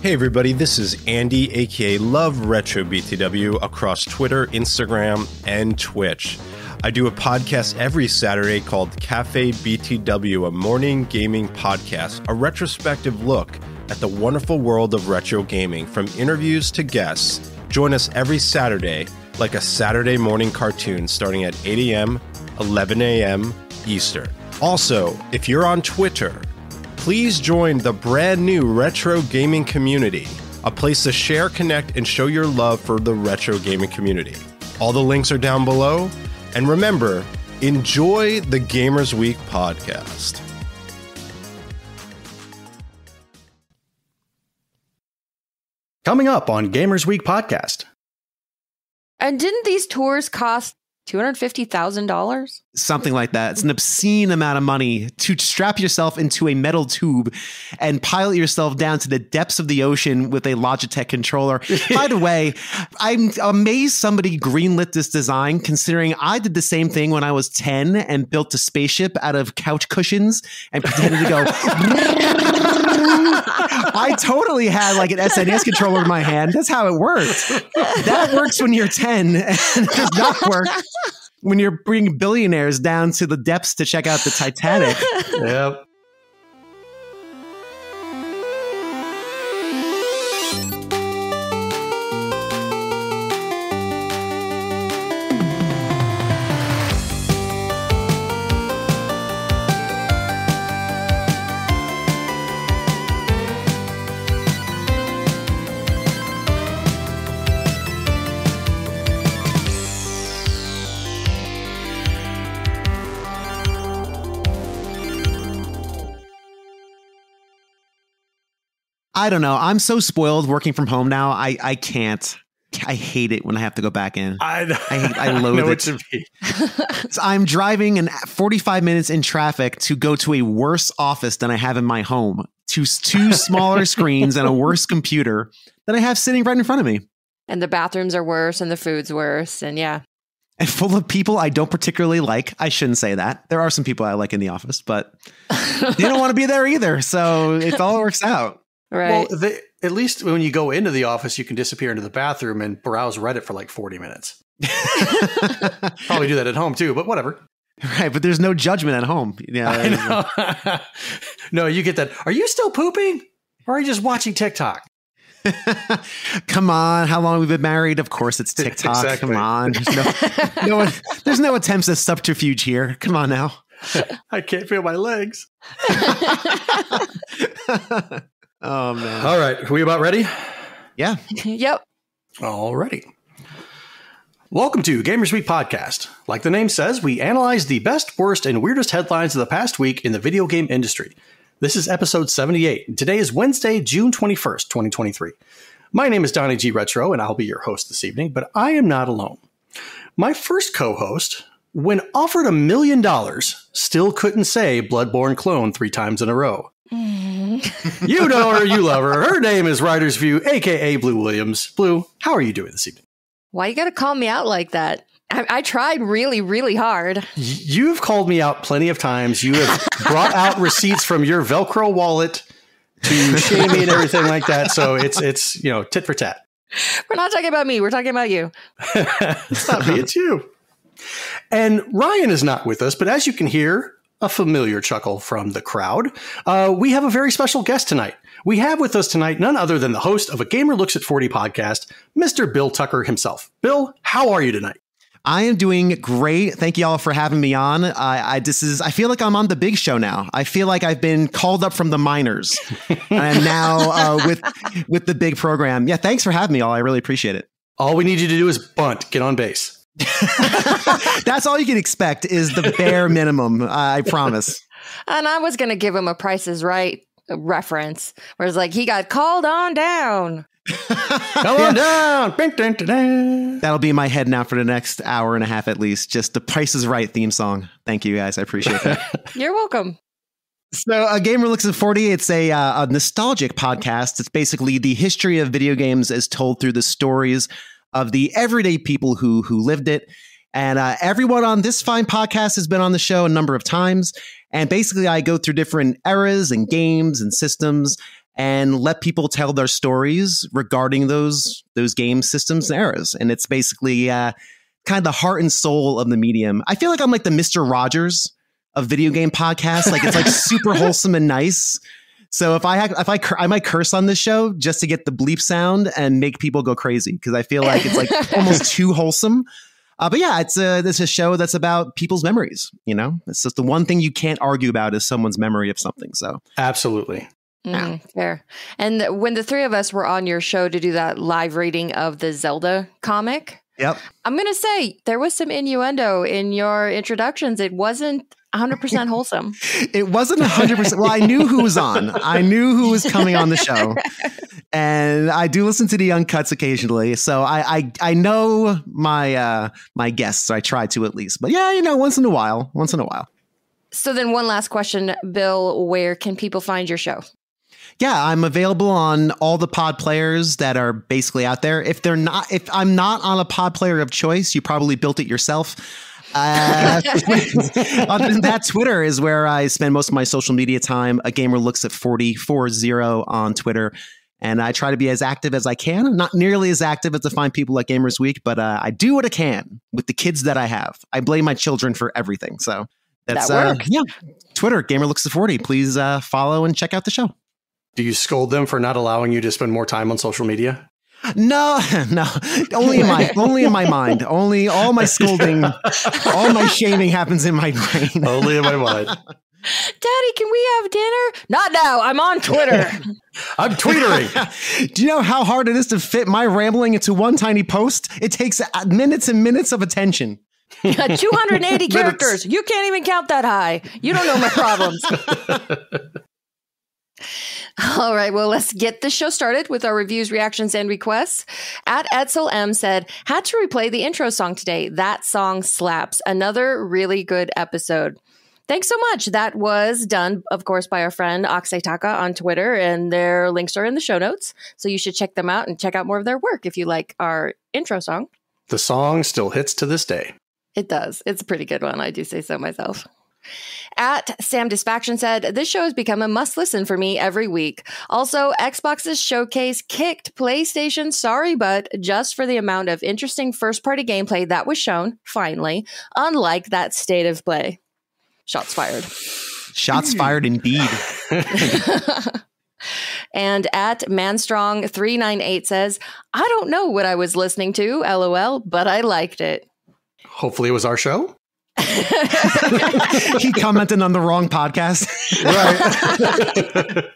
Hey everybody, this is Andy, aka Love Retro BTW, across Twitter, Instagram, and Twitch. I do a podcast every Saturday called Cafe BTW, a morning gaming podcast, a retrospective look at the wonderful world of retro gaming, from interviews to guests. Join us every Saturday, like a Saturday morning cartoon, starting at 8 a.m., 11 a.m. Eastern. Also, if you're on Twitter, please join the brand new retro gaming community, a place to share, connect, and show your love for the retro gaming community. All the links are down below. And remember, enjoy the Gamers Week podcast. Coming up on Gamers Week podcast. And didn't these tours cost $250,000? Something like that. It's an obscene amount of money to strap yourself into a metal tube and pilot yourself down to the depths of the ocean with a Logitech controller. By the way, I'm amazed somebody greenlit this design, considering I did the same thing when I was 10 and built a spaceship out of couch cushions and pretended to go. I totally had like an SNES controller in my hand. That's how it worked. That works when you're 10, and it does not work when you're bringing billionaires down to the depths to check out the Titanic. Yep. I don't know. I'm so spoiled working from home now. I can't. I hate it when I have to go back in. I loathe know it. What to be. So I'm driving 45 minutes in traffic to go to a worse office than I have in my home. Two smaller screens and a worse computer that I have sitting right in front of me. And the bathrooms are worse and the food's worse. And yeah. And full of people I don't particularly like. I shouldn't say that. There are some people I like in the office, but they don't want to be there either. So it all works out. Right. Well, at least when you go into the office, you can disappear into the bathroom and browse Reddit for like 40 minutes. Probably do that at home too, but whatever. Right, but there's no judgment at home. Yeah, I know. No, you get that. Are you still pooping? Or are you just watching TikTok? Come on, how long have we been married? Of course it's TikTok. Exactly. Come on. There's no attempts at subterfuge here. Come on now. I can't feel my legs. Oh, man. All right. Are we about ready? Yeah. Yep. All righty. Welcome to Gamers Week podcast. Like the name says, we analyze the best, worst, and weirdest headlines of the past week in the video game industry. This is episode 78, and today is Wednesday, June 21st, 2023. My name is Donnie G. Retro, and I'll be your host this evening, but I am not alone. My first co-host, when offered $1 million, still couldn't say Bloodborne clone 3 times in a row. You know her, you love her. Her name is Writer's View, aka Blue Williams. Blue, how are you doing this evening? Why you got to call me out like that? I tried really, really hard. You've called me out plenty of times. You have brought out receipts from your Velcro wallet to shame me and everything like that. So it's tit for tat. We're not talking about me. We're talking about you. It's not me, it's you. And Ryan is not with us, but as you can hear, a familiar chuckle from the crowd. We have a very special guest tonight. We have with us tonight none other than the host of A Gamer Looks at 40 podcast, Mr. Bill Tucker himself. Bill, how are you tonight? I am doing great. Thank you all for having me on. I feel like I'm on the big show now. I feel like I've been called up from the minors and now with the big program. Yeah, thanks for having me all. I really appreciate it. All we need you to do is bunt, get on base. That's all you can expect is the bare minimum. I promise. And I was going to give him a Price is Right reference where it's like he got called on down. Come on down. That'll be in my head now for the next hour and a half at least. Just the Price is Right theme song. Thank you guys. I appreciate that. You're welcome. So A Gamer Looks at 40, it's a nostalgic podcast. It's basically the history of video games as told through the stories of the everyday people who lived it. And everyone on this fine podcast has been on the show a number of times. And basically, I go through different eras and games and systems and let people tell their stories regarding those game systems and eras. And it's basically kind of the heart and soul of the medium. I feel like I'm like the Mr. Rogers of video game podcasts. Like it's like super wholesome and nice. So I might curse on this show just to get the bleep sound and make people go crazy, because I feel like it's like almost too wholesome. But yeah, it's a show that's about people's memories. You know, it's just the one thing you can't argue about is someone's memory of something. So absolutely. Fair. And when the three of us were on your show to do that live reading of the Zelda comic, yep, I'm going to say there was some innuendo in your introductions. It wasn't 100% wholesome. It wasn't 100%. Well, I knew who was on. I knew who was coming on the show. And I do listen to the uncuts occasionally. So I know my guests. I try to at least. But yeah, you know, once in a while. So then one last question, Bill, where can people find your show? Yeah, I'm available on all the pod players that are basically out there. If I'm not on a pod player of choice, you probably built it yourself. Other than that, Twitter is where I spend most of my social media time. A Gamer Looks at 40 on Twitter. And I try to be as active as I can. I'm not nearly as active as the fine people at Gamers Week, but I do what I can with the kids that I have. I blame my children for everything. So that's Twitter, Gamer Looks at 40. Please follow and check out the show. Do you scold them for not allowing you to spend more time on social media? No, only in my mind. Only all my scolding, all my shaming happens in my brain. Only in my mind. Daddy, can we have dinner? Not now. I'm on Twitter. I'm tweetering. Do you know how hard it is to fit my rambling into one tiny post? It takes minutes and minutes of attention. 280 characters. You can't even count that high. You don't know my problems. All right, well, let's get the show started with our reviews, reactions, and requests. At Edsel M said, had to replay the intro song today. That song slaps. Another really good episode. Thanks so much. That was done, of course, by our friend Aksaytaka on Twitter, and their links are in the show notes. So you should check them out and check out more of their work if you like our intro song. The song still hits to this day. It does. It's a pretty good one. I do say so myself. At Sam Disfaction said, this show has become a must listen for me every week. Also, Xbox's showcase kicked PlayStation's sorry butt just for the amount of interesting first party gameplay that was shown, finally, unlike that state of play. Shots fired. Shots fired indeed. And at Manstrong398 says, I don't know what I was listening to, LOL, but I liked it. Hopefully it was our show. He commented on the wrong podcast. Right.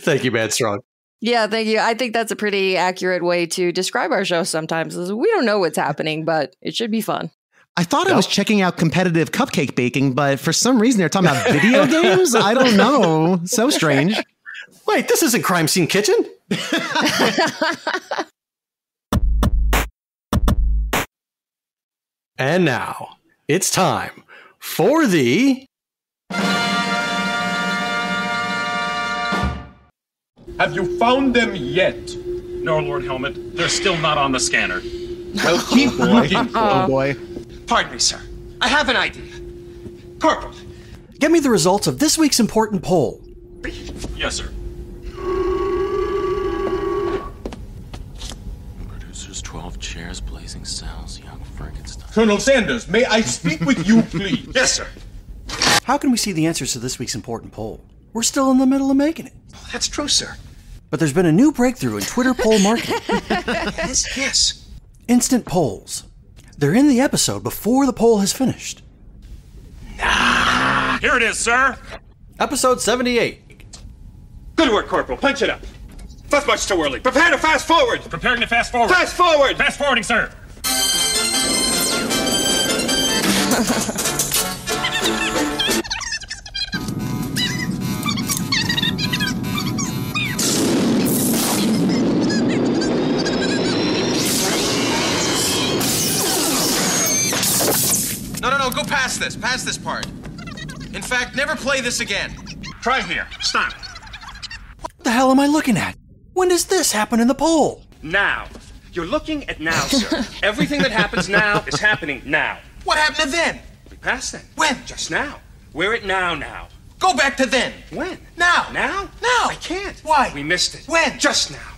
Thank you, Mad Strong. Yeah, thank you. I think that's a pretty accurate way to describe our show sometimes. We don't know what's happening, but it should be fun. I thought I was checking out competitive cupcake baking, but for some reason they're talking about video games? I don't know. So strange. Wait, this isn't Crime Scene Kitchen. And now it's time for the... Have you found them yet? No, Lord Helmet. They're still not on the scanner. Well, keep looking. Oh, boy. Pardon me, sir. I have an idea. Corporal. Get me the results of this week's important poll. Yes, sir. Producers, 12 chairs, blazing cells, young Frankenstein. Colonel Sanders, may I speak with you, please? Yes, sir. How can we see the answers to this week's important poll? We're still in the middle of making it. Oh, that's true, sir. But there's been a new breakthrough in Twitter poll marketing. Yes. Instant polls. They're in the episode before the poll has finished. Here it is, sir. Episode 78. Good work, Corporal. Punch it up. Not much too early. Prepare to fast forward. Preparing to fast forward. Fast forward. Fast forwarding, sir. No, go past this. Past this part. In fact, never play this again. Try here. Stop. What the hell am I looking at? When does this happen in the poll? Now. You're looking at now, sir. Everything that happens now is happening now. What happened to then? We passed then. When? Just now. We're at now. Go back to then. When? Now. Now? Now. I can't. it. Why? We missed it. When? Just now.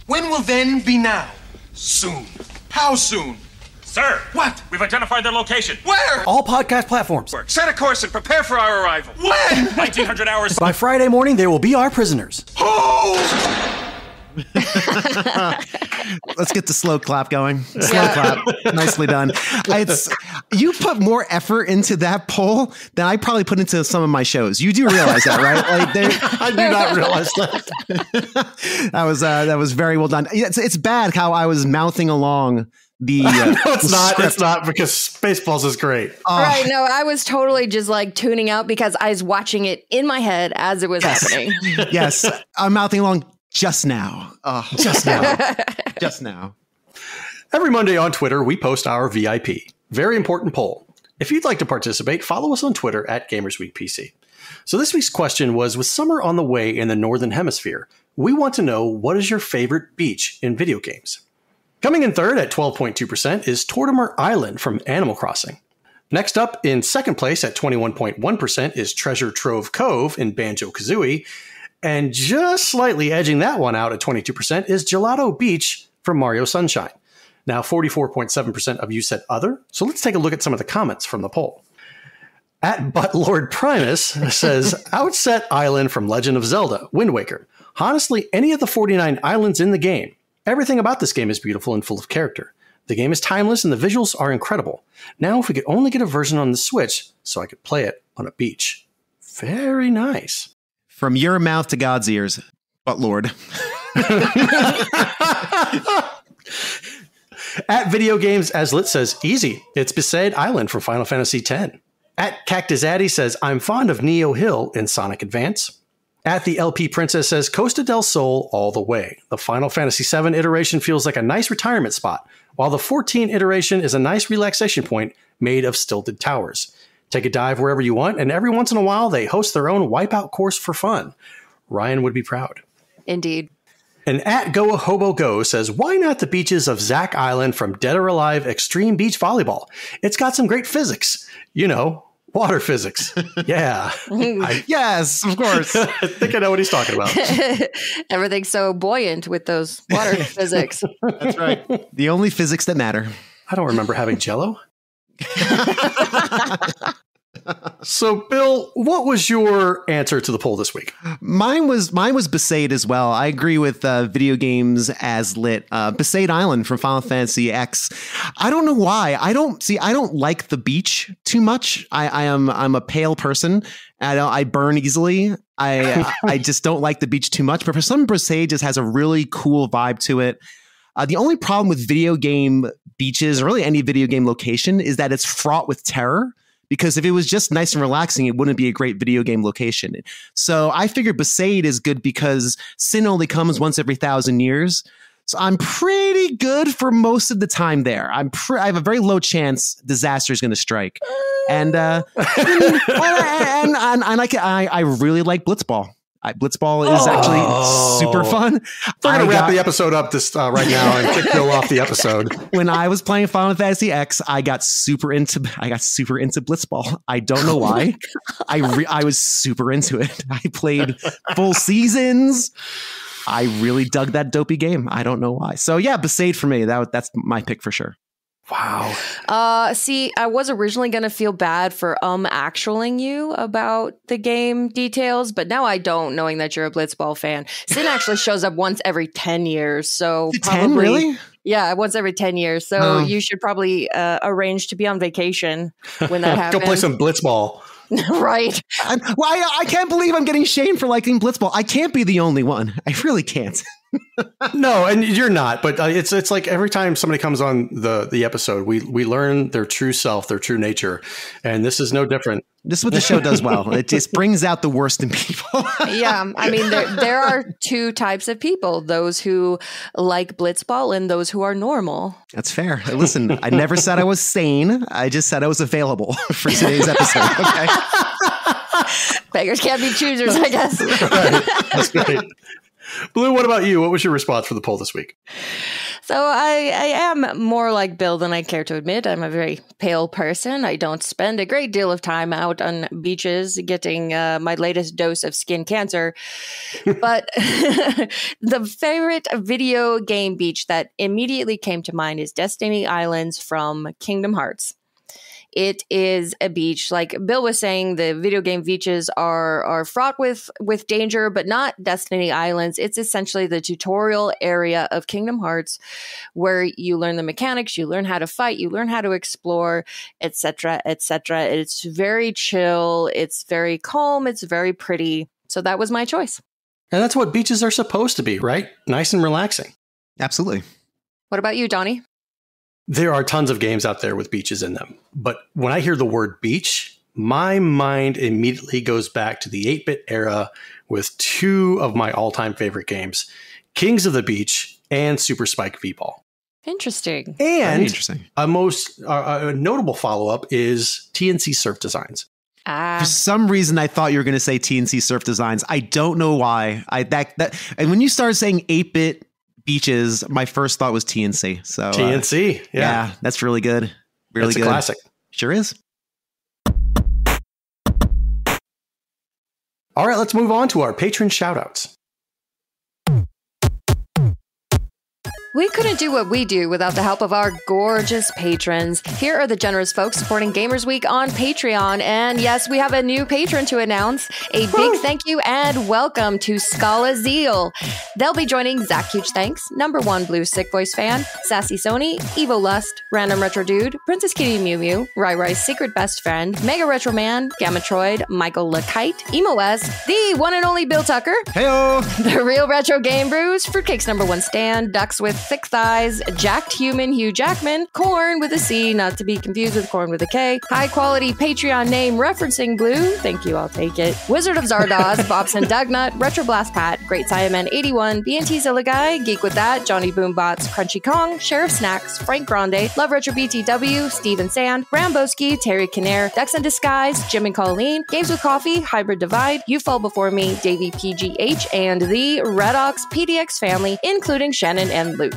When will then be now? Soon. How soon? Sir! What? We've identified their location. Where? All podcast platforms. Set a course and prepare for our arrival. When? 1900 hours. By Friday morning, they will be our prisoners. Let's get the slow clap going. Slow clap. Nicely done. You put more effort into that poll than I probably put into some of my shows. You do realize that, right? Like, I do not realize that. that was very well done. It's bad how I was mouthing along the no, it's not. script. It's not, because Spaceballs is great. Right. No, I was totally just like tuning out because I was watching it in my head as it was happening. Yes. I'm mouthing along just now. Just now. Just now. Every Monday on Twitter, we post our VIP. Very important poll. If you'd like to participate, follow us on Twitter at GamersWeekPC. So this week's question was, with summer on the way in the Northern Hemisphere, we want to know, what is your favorite beach in video games? Coming in third at 12.2% is Tortimer Island from Animal Crossing. Next up, in second place at 21.1% is Treasure Trove Cove in Banjo-Kazooie. And just slightly edging that one out at 22% is Gelato Beach from Mario Sunshine. Now, 44.7% of you said other. So let's take a look at some of the comments from the poll. At Buttlord Primus says, Outset Island from Legend of Zelda, Wind Waker. Honestly, any of the 49 islands in the game. Everything about this game is beautiful and full of character. The game is timeless and the visuals are incredible. Now, if we could only get a version on the Switch so I could play it on a beach. Very nice. From your mouth to God's ears, Buttlord. At Video Games As Lit says, easy. It's Besaid Island from Final Fantasy X. At Cactus Addy says, I'm fond of Neo Hill in Sonic Advance. At the LP Princess says, Costa del Sol all the way. The Final Fantasy VII iteration feels like a nice retirement spot, while the 14 iteration is a nice relaxation point made of stilted towers. Take a dive wherever you want, and every once in a while they host their own wipeout course for fun. Ryan would be proud. Indeed. And at Go Hobo Go says, why not the beaches of Zack Island from Dead or Alive Extreme Beach Volleyball? It's got some great physics. You know, water physics. Yeah. Yes, of course. I think I know what he's talking about. Everything's so buoyant with those water physics. That's right. The only physics that matter. I don't remember having Jell-O. So, Bill, what was your answer to the poll this week? Mine was Besaid as well. I agree with Video Games As Lit. Besaid Island from Final Fantasy X. I don't know why. I don't like the beach too much. I'm a pale person. I burn easily. I just don't like the beach too much. But for some, Besaid just has a really cool vibe to it. The only problem with video game beaches, or really any video game location, is that it's fraught with terror. Because if it was just nice and relaxing, it wouldn't be a great video game location. So I figured Besaid is good because sin only comes once every 1,000 years. So I'm pretty good for most of the time there. I have a very low chance disaster is going to strike. And I really like Blitzball. Blitzball is actually super fun. We're going to wrap the episode up right now and kick Bill off the episode. When I was playing Final Fantasy X, I got super into Blitzball. I don't know why. I was super into it. I played full seasons. I really dug that dopey game. I don't know why. So yeah, Besaid for me. That's my pick for sure. Wow. See, I was originally going to feel bad for actualing you about the game details, but now I don't, knowing that you're a Blitzball fan. Sin actually shows up once every 10 years. So 10, really? Yeah, once every 10 years. So you should probably arrange to be on vacation when that happens. Go play some Blitzball. Right. I can't believe I'm getting shamed for liking Blitzball. I can't be the only one. I really can't. No, and you're not. But it's like every time somebody comes on the episode, we learn their true self, their true nature, and this is no different. This is what the show does well. It just brings out the worst in people. Yeah, I mean, there are two types of people: those who like Blitzball and those who are normal. That's fair. Listen, I never said I was sane. I just said I was available for today's episode. Okay. Beggars can't be choosers, I guess. Right. That's great. Blue, what about you? What was your response for the poll this week? So I am more like Bill than I care to admit. I'm a very pale person. I don't spend a great deal of time out on beaches getting my latest dose of skin cancer. But the favorite video game beach that immediately came to mind is Destiny Islands from Kingdom Hearts. It is a beach. Like Bill was saying, the video game beaches are fraught with danger, but not Destiny Islands. It's essentially the tutorial area of Kingdom Hearts where you learn the mechanics, you learn how to fight, you learn how to explore, etc., etc. It's very chill. It's very calm. It's very pretty. So that was my choice. And that's what beaches are supposed to be, right? Nice and relaxing. Absolutely. What about you, Donnie? There are tons of games out there with beaches in them. But when I hear the word beach, my mind immediately goes back to the 8-bit era with two of my all-time favorite games, Kings of the Beach and Super Spike V-Ball. Interesting. And interesting. A most notable follow-up is TNC Surf Designs. For some reason, I thought you were going to say TNC Surf Designs. I don't know why. And when you started saying 8-bit beaches, my first thought was TNC. So TNC, yeah, that's really good. Really good. It's a classic. Sure is. All right, let's move on to our patron shoutouts. We couldn't do what we do without the help of our gorgeous patrons. Here are the generous folks supporting Gamers Week on Patreon. And yes, we have a new patron to announce. A big thank you and welcome to Scala Zeal. They'll be joining Zach Huge Thanks, Number One Blue Sick Voice Fan, Sassy Sony, Evo Lust, Random Retro Dude, Princess Kitty Mew Mew, Rai Rai's Secret Best Friend, Mega Retro Man, Gamatroid, Michael LeKite, Emo S, the one and only Bill Tucker, Heyo! The Real Retro Game Brews, Fruitcake's Number One Stand, Ducks with Thick Thighs, Jacked Human Hugh Jackman, Corn with a C, not to be confused with Corn with a K, High Quality Patreon Name Referencing Blue, thank you, I'll take it, Wizard of Zardoz, Bobson Dugnut, Retro Blast Pat, Great Siaman 81, BNT Zilla Guy, Geek With That, Johnny Boombots, Crunchy Kong, Sheriff Snacks, Frank Grande, Love Retro BTW, Steven Sand, Ramboski, Terry Kinnair, Ducks in Disguise, Jim and Colleen, Games with Coffee, Hybrid Divide, You Fall Before Me, Davey PGH, and the Red Ox PDX family, including Shannon and Luke.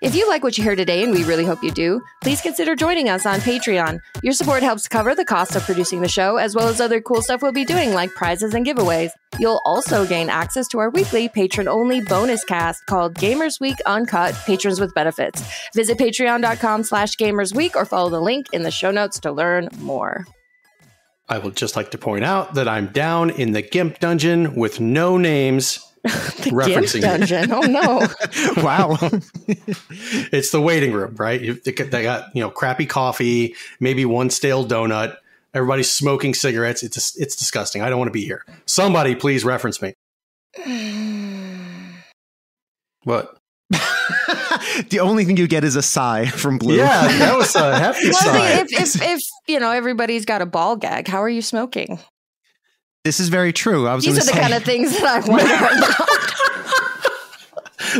If you like what you heard today, and we really hope you do, please consider joining us on Patreon. Your support helps cover the cost of producing the show, as well as other cool stuff we'll be doing, like prizes and giveaways. You'll also gain access to our weekly patron-only bonus cast called Gamers Week Uncut, Patrons with Benefits. Visit patreon.com/gamersweek or follow the link in the show notes to learn more. I would just like to point out that I'm down in the GIMP dungeon with no names. The referencing GIMP dungeon. Oh no! Wow, it's the waiting room, right? They got crappy coffee, maybe one stale donut. Everybody's smoking cigarettes. It's disgusting. I don't want to be here. Somebody please reference me. What? The only thing you get is a sigh from Blue. Yeah, that was a hefty sigh. If everybody's got a ball gag, how are you smoking? This is very true. These are the kind of things that I wonder about.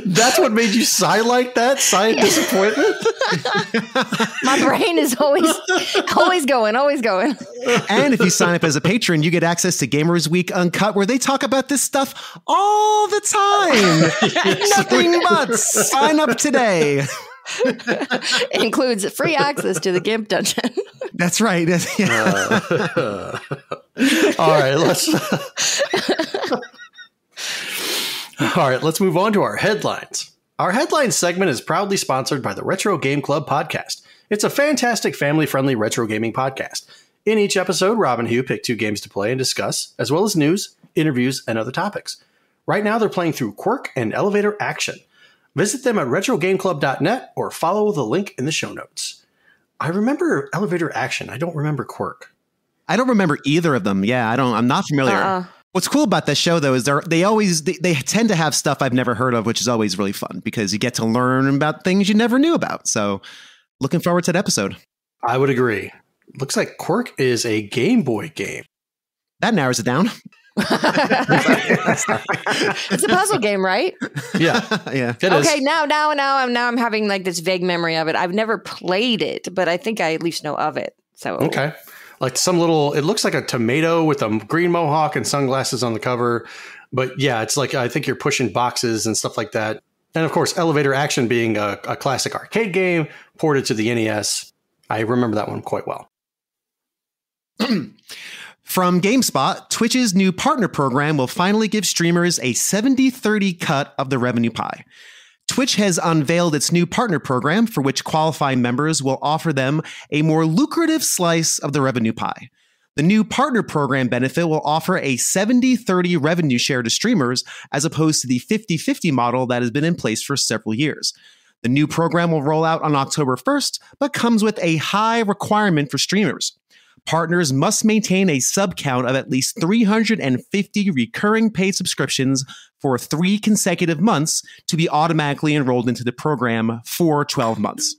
That's what made you sigh like that? Sigh of disappointment? My brain is always going. And if you sign up as a patron, you get access to Gamers Week Uncut, where they talk about this stuff all the time. Nothing but sign up today. Includes free access to the GIMP dungeon. That's right. All right, let's move on to our headlines. Our headlines segment is proudly sponsored by the Retro Game Club podcast. It's a fantastic family-friendly retro gaming podcast. In each episode, Rob and Hugh pick 2 games to play and discuss, as well as news, interviews, and other topics. Right now, they're playing through Quirk and Elevator Action. Visit them at retrogameclub.net or follow the link in the show notes. I remember Elevator Action. I don't remember Quirk. I don't remember either of them. Yeah, I'm not familiar. What's cool about this show, though, is they tend to have stuff I've never heard of, which is always really fun because you get to learn about things you never knew about. So looking forward to that episode. I would agree. Looks like Quirk is a Game Boy game. That narrows it down. It's a puzzle game, right? Yeah. It okay, is. now I'm having like this vague memory of it. I've never played it, but I think I at least know of it. So okay. like some little, it looks like a tomato with a green mohawk and sunglasses on the cover. But yeah, it's like, I think you're pushing boxes and stuff like that. And of course, Elevator Action being a classic arcade game ported to the NES. I remember that one quite well. From GameSpot, Twitch's new partner program will finally give streamers a 70-30 cut of the revenue pie. Twitch has unveiled its new partner program, for which qualifying members will offer them a more lucrative slice of the revenue pie. The new partner program benefit will offer a 70-30 revenue share to streamers, as opposed to the 50-50 model that has been in place for several years. The new program will roll out on October 1st, but comes with a high requirement for streamers. Partners must maintain a sub count of at least 350 recurring paid subscriptions for 3 consecutive months to be automatically enrolled into the program for 12 months.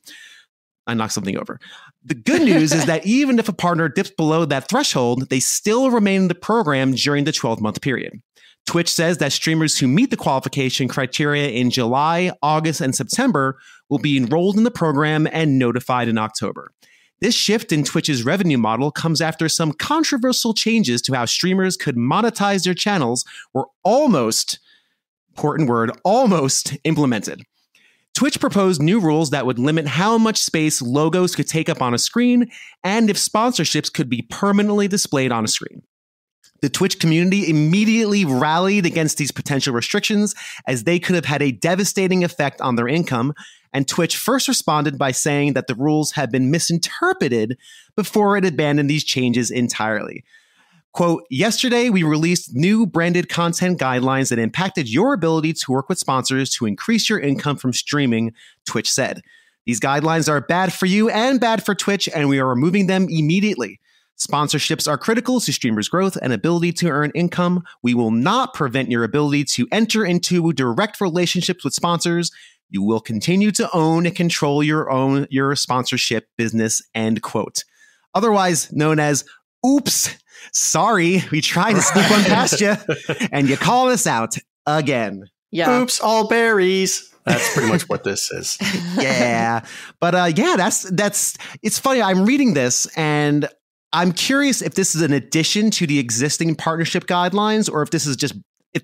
I knocked something over. The good news is that even if a partner dips below that threshold, they still remain in the program during the 12-month period. Twitch says that streamers who meet the qualification criteria in July, August, and September will be enrolled in the program and notified in October. This shift in Twitch's revenue model comes after some controversial changes to how streamers could monetize their channels were almost, important word, almost implemented. Twitch proposed new rules that would limit how much space logos could take up on a screen and if sponsorships could be permanently displayed on a screen. The Twitch community immediately rallied against these potential restrictions, as they could have had a devastating effect on their income, and Twitch first responded by saying that the rules had been misinterpreted before it abandoned these changes entirely. Quote, "Yesterday, we released new branded content guidelines that impacted your ability to work with sponsors to increase your income from streaming," Twitch said. "These guidelines are bad for you and bad for Twitch, and we are removing them immediately. Sponsorships are critical to streamers' growth and ability to earn income. We will not prevent your ability to enter into direct relationships with sponsors. You will continue to own and control your sponsorship business," end quote. Otherwise known as, "Oops, sorry, we tried to sneak one past you, and you call us out again." Yeah. Oops, all berries. That's pretty much what this is. Yeah. But yeah, that's it's funny. I'm reading this and I'm curious if this is an addition to the existing partnership guidelines, or if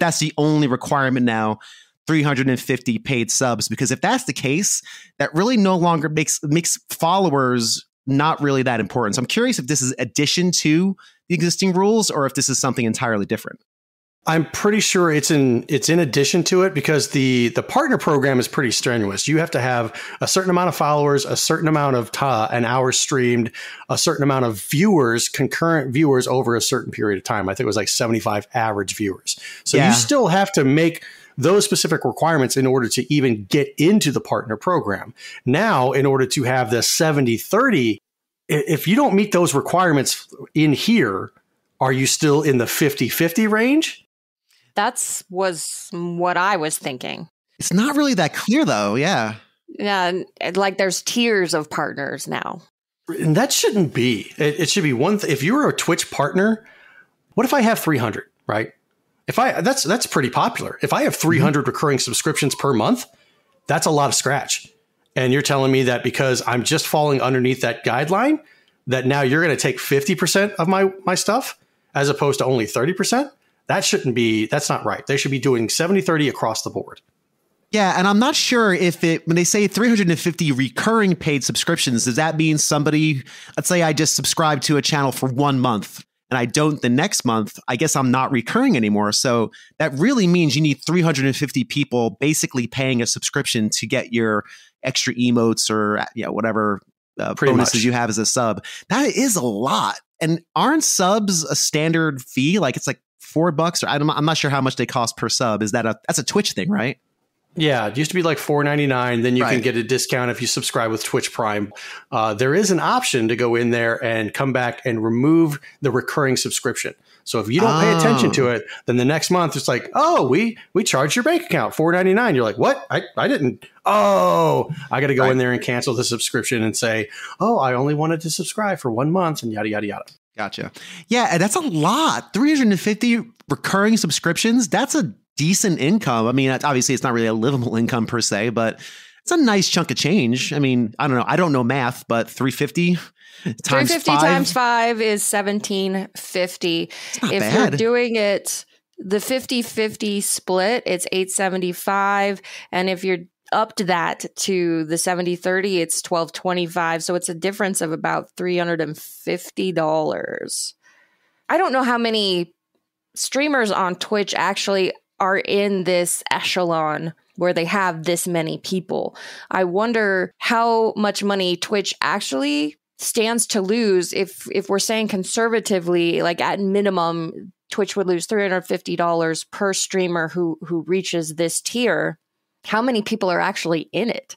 that's the only requirement now, 350 paid subs. Because if that's the case, that really no longer makes followers not really that important. So I'm curious if this is addition to the existing rules, or if this is something entirely different. I'm pretty sure it's in addition to it, because the partner program is pretty strenuous. You have to have a certain amount of followers, a certain amount of an hour streamed, a certain amount of viewers, concurrent viewers over a certain period of time. I think it was like 75 average viewers. So you still have to make those specific requirements in order to even get into the partner program. Now, in order to have the 70-30, if you don't meet those requirements in here, are you still in the 50-50 range? That was what I was thinking. It's not really that clear, though. Yeah. Yeah. Like there's tiers of partners now. And that shouldn't be. It should be one. If you were a Twitch partner, what if I have 300, right? That's pretty popular. If I have 300 recurring subscriptions per month, that's a lot of scratch. And you're telling me that because I'm just falling underneath that guideline, that now you're going to take 50% of my stuff as opposed to only 30%? That shouldn't be, that's not right. They should be doing 70-30 across the board. Yeah, and I'm not sure if when they say 350 recurring paid subscriptions, does that mean somebody, let's say I just subscribe to a channel for 1 month and I don't the next month, I guess I'm not recurring anymore. So that really means you need 350 people basically paying a subscription to get your extra emotes or whatever bonuses you have as a sub. That is a lot. And aren't subs a standard fee? Like it's like $4 or I'm not sure how much they cost per sub. That's a Twitch thing, right? Yeah, it used to be like $4.99. Then you can get a discount if you subscribe with Twitch Prime. There is an option to go in there and come back and remove the recurring subscription. So if you don't pay attention to it, then the next month it's like, oh, we charged your bank account $4.99. You're like, what? I didn't. Oh, I got to go in there and cancel the subscription and say, oh, I only wanted to subscribe for 1 month and yada, yada, yada. Gotcha. Yeah, and that's a lot. 350 recurring subscriptions. That's a decent income. I mean, obviously it's not really a livable income per se, but it's a nice chunk of change. I mean, I don't know. I don't know math, but 350 Times 350 5? times 5 is 1750. If bad. you're doing it the 50-50 split, it's 875, and if you're upped that to the 70-30, it's 1225. So it's a difference of about $350. I don't know how many streamers on Twitch actually are in this echelon where they have this many people. I wonder how much money Twitch actually stands to lose if we're saying conservatively, like at minimum, Twitch would lose $350 per streamer who reaches this tier. How many people are actually in it?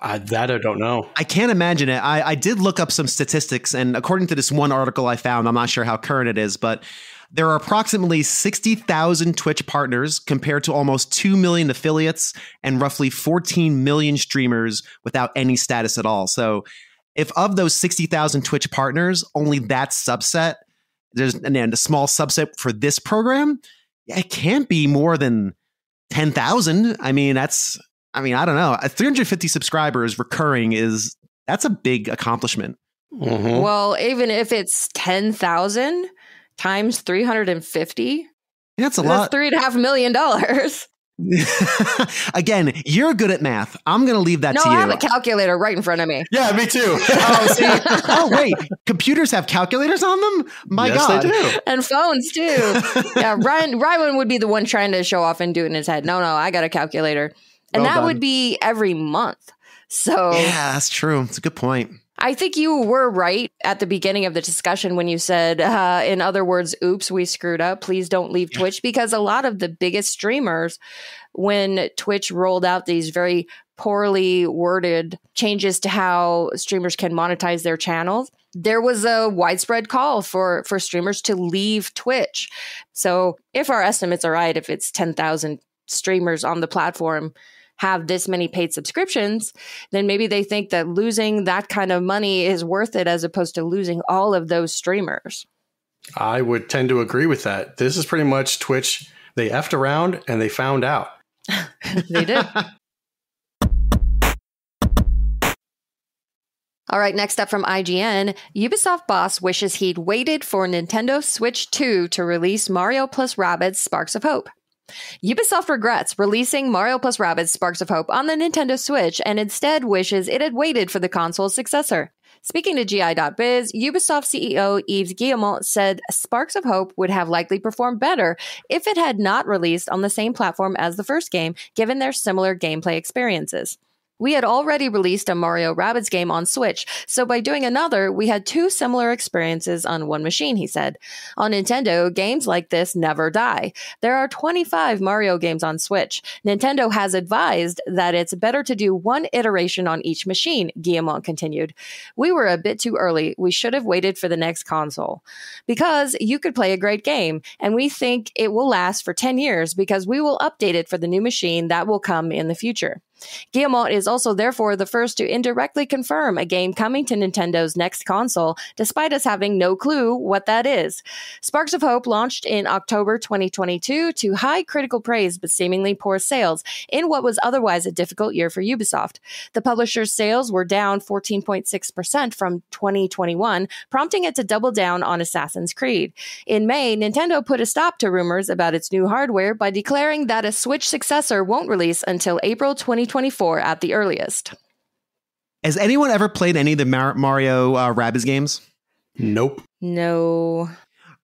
That I don't know. I can't imagine it. I did look up some statistics, and according to this one article I found, I'm not sure how current it is, but there are approximately 60,000 Twitch partners compared to almost 2 million affiliates and roughly 14 million streamers without any status at all. So if of those 60,000 Twitch partners, only that subset, there's a small subset for this program, it can't be more than 10,000. I don't know. 350 subscribers recurring that's a big accomplishment. Mm-hmm. Well, even if it's 10,000 times 350, That's a lot. That's $3.5 million. Again, you're good at math. I'm going to leave that to you. No, I have a calculator right in front of me. Yeah, me too. Wait, computers have calculators on them? My yes, God. they do. And phones too. Yeah, Ryan would be the one trying to show off and do it in his head. No, I got a calculator. And Well that done. would be every month. So Yeah, that's true. It's a good point. I think you were right at the beginning of the discussion when you said, in other words, oops, we screwed up. Please don't leave Twitch, because a lot of the biggest streamers, when Twitch rolled out these very poorly worded changes to how streamers can monetize their channels, there was a widespread call for streamers to leave Twitch. So if our estimates are right, if it's 10,000 streamers on the platform have this many paid subscriptions, then maybe they think that losing that kind of money is worth it as opposed to losing all of those streamers. I would tend to agree with that. This is pretty much Twitch. They effed around and they found out. They did. All right, next up from IGN, Ubisoft boss wishes he'd waited for Nintendo Switch 2 to release Mario plus Rabbids Sparks of Hope. Ubisoft regrets releasing Mario plus Rabbids Sparks of Hope on the Nintendo Switch and instead wishes it had waited for the console's successor. Speaking to GI.biz, Ubisoft CEO Yves Guillemot said Sparks of Hope would have likely performed better if it had not released on the same platform as the first game, given their similar gameplay experiences. We had already released a Mario Rabbids game on Switch, so by doing another, we had two similar experiences on one machine, he said. On Nintendo, games like this never die. There are 25 Mario games on Switch. Nintendo has advised that it's better to do one iteration on each machine, Guillemot continued. We were a bit too early. We should have waited for the next console. Because you could play a great game, and we think it will last for 10 years because we will update it for the new machine that will come in the future. Guillemot is also therefore the first to indirectly confirm a game coming to Nintendo's next console, despite us having no clue what that is. Sparks of Hope launched in October 2022 to high critical praise but seemingly poor sales in what was otherwise a difficult year for Ubisoft. The publisher's sales were down 14.6% from 2021, prompting it to double down on Assassin's Creed. In May, Nintendo put a stop to rumors about its new hardware by declaring that a Switch successor won't release until April 2024 at the earliest. Has anyone ever played any of the Mario Rabbids games? Nope. No.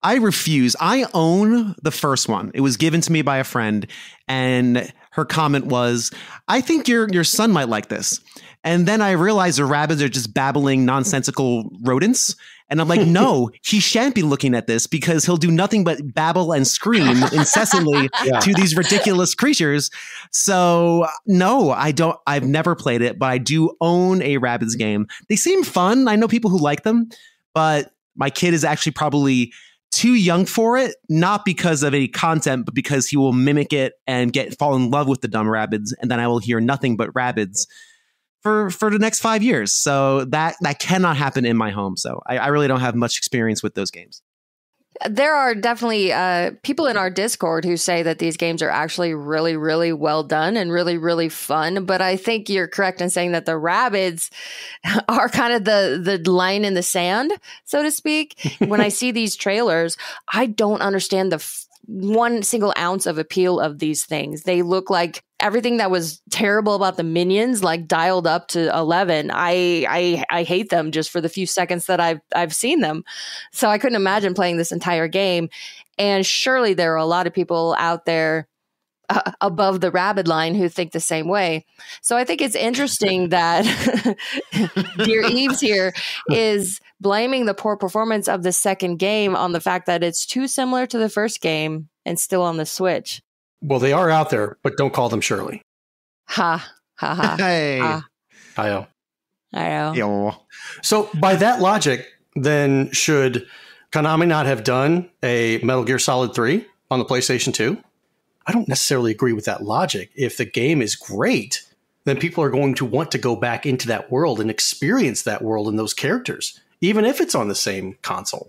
I refuse. I own the first one. It was given to me by a friend, and her comment was, I think your son might like this. And then I realized the Rabbids are just babbling nonsensical rodents. And I'm like, no, he shan't be looking at this because he'll do nothing but babble and scream incessantly to these ridiculous creatures. So no, I don't. I've never played it, but I do own a Rabbids game. They seem fun. I know people who like them, but my kid is actually probably too young for it, not because of any content, but because he will mimic it and fall in love with the dumb Rabbids. And then I will hear nothing but Rabbids for the next 5 years. So that cannot happen in my home. So I really don't have much experience with those games. There are definitely people in our Discord who say that these games are actually really, really well done and really, really fun. But I think you're correct in saying that the Rabbids are kind of the line in the sand, so to speak. When I see these trailers, I don't understand the one single ounce of appeal of these things. They look like everything that was terrible about the Minions, like dialed up to 11. I hate them just for the few seconds that I've seen them. So I couldn't imagine playing this entire game. And surely there are a lot of people out there above the Rabbid line who think the same way. So I think it's interesting that dear Yves here is blaming the poor performance of the second game on the fact that it's too similar to the first game and still on the Switch. Well, they are out there, but don't call them Shirley. Ha, ha, ha. Hey. Ha. I know. I know. Yo. So by that logic, then should Konami not have done a Metal Gear Solid 3 on the PlayStation 2? I don't necessarily agree with that logic. If the game is great, then people are going to want to go back into that world and experience that world and those characters, even if it's on the same console.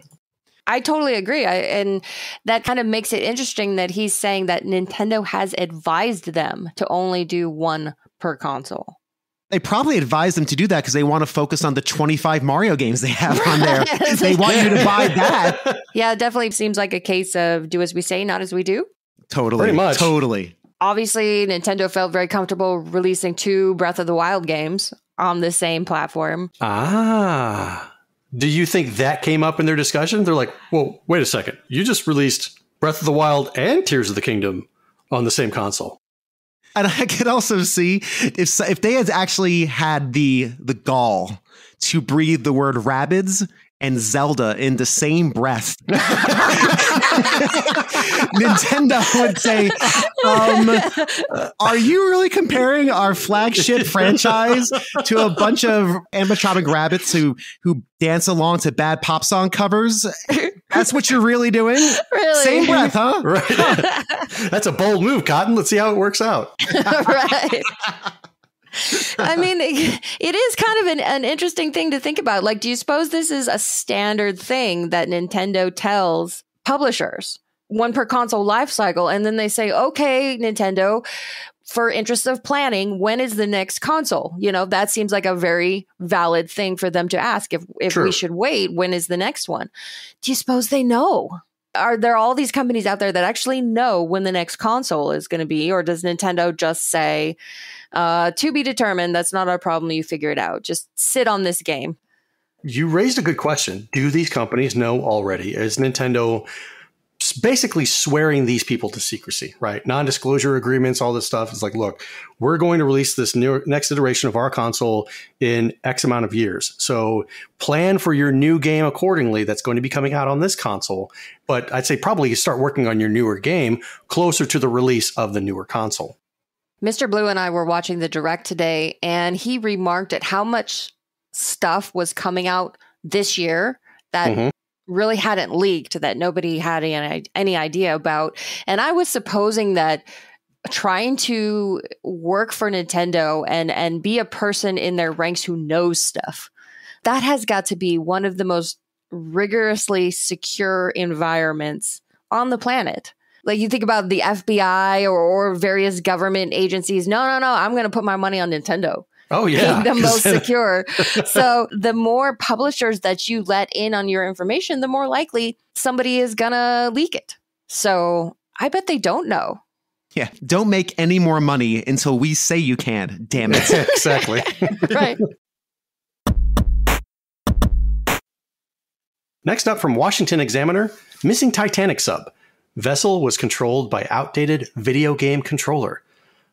I totally agree. And that kind of makes it interesting that he's saying that Nintendo has advised them to only do one per console. They probably advised them to do that because they want to focus on the 25 Mario games they have on there. They want you to buy that. Yeah, it definitely seems like a case of do as we say, not as we do. Totally. Pretty much. Totally. Obviously, Nintendo felt very comfortable releasing 2 Breath of the Wild games on the same platform. Ah. Do you think that came up in their discussion? They're like, well, wait a second. You just released Breath of the Wild and Tears of the Kingdom on the same console. And I could also see if they had actually had the gall to breathe the word Rabbids and Zelda in the same breath, Nintendo would say, are you really comparing our flagship franchise to a bunch of animatronic rabbits who dance along to bad pop song covers? That's what you're really doing? Really? Same breath, huh? Right. That's a bold move, Cotton. Let's see how it works out. Right. I mean, it is kind of an interesting thing to think about. Like, do you suppose this is a standard thing that Nintendo tells publishers? One per console life cycle. And then they say, okay, Nintendo, for interest of planning, when is the next console? You know, that seems like a very valid thing for them to ask. If we should wait, when is the next one? Do you suppose they know? Are there all these companies out there that actually know when the next console is going to be? Or does Nintendo just say, to be determined, that's not our problem, you figure it out. Just sit on this game. You raised a good question. Do these companies know already? Is Nintendo basically swearing these people to secrecy, right? Non-disclosure agreements, all this stuff. It's like, look, we're going to release this next iteration of our console in X amount of years. So plan for your new game accordingly that's going to be coming out on this console. But I'd say probably you start working on your newer game closer to the release of the newer console. Mr. Blue and I were watching the Direct today, and he remarked at how much stuff was coming out this year that really hadn't leaked, that nobody had any idea about. And I was supposing that trying to work for Nintendo and be a person in their ranks who knows stuff, that has got to be one of the most rigorously secure environments on the planet. Like, you think about the FBI or various government agencies. No, I'm going to put my money on Nintendo. Oh, yeah. The most secure. So the more publishers that you let in on your information, the more likely somebody is going to leak it. So I bet they don't know. Yeah. Don't make any more money until we say you can. Damn it. Exactly. Right. Next up from Washington Examiner, missing Titanic sub. Vessel was controlled by outdated video game controller.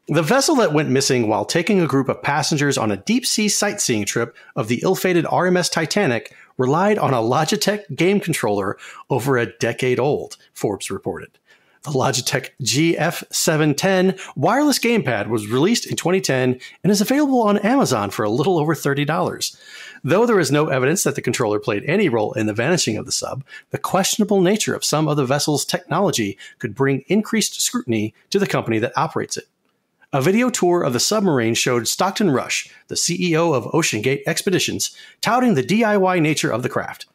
The vessel that went missing while taking a group of passengers on a deep-sea sightseeing trip of the ill-fated RMS Titanic relied on a Logitech game controller over a decade old, Forbes reported. The Logitech GF710 wireless gamepad was released in 2010 and is available on Amazon for a little over $30. Though there is no evidence that the controller played any role in the vanishing of the sub, the questionable nature of some of the vessel's technology could bring increased scrutiny to the company that operates it. A video tour of the submarine showed Stockton Rush, the CEO of OceanGate Expeditions, touting the DIY nature of the craft.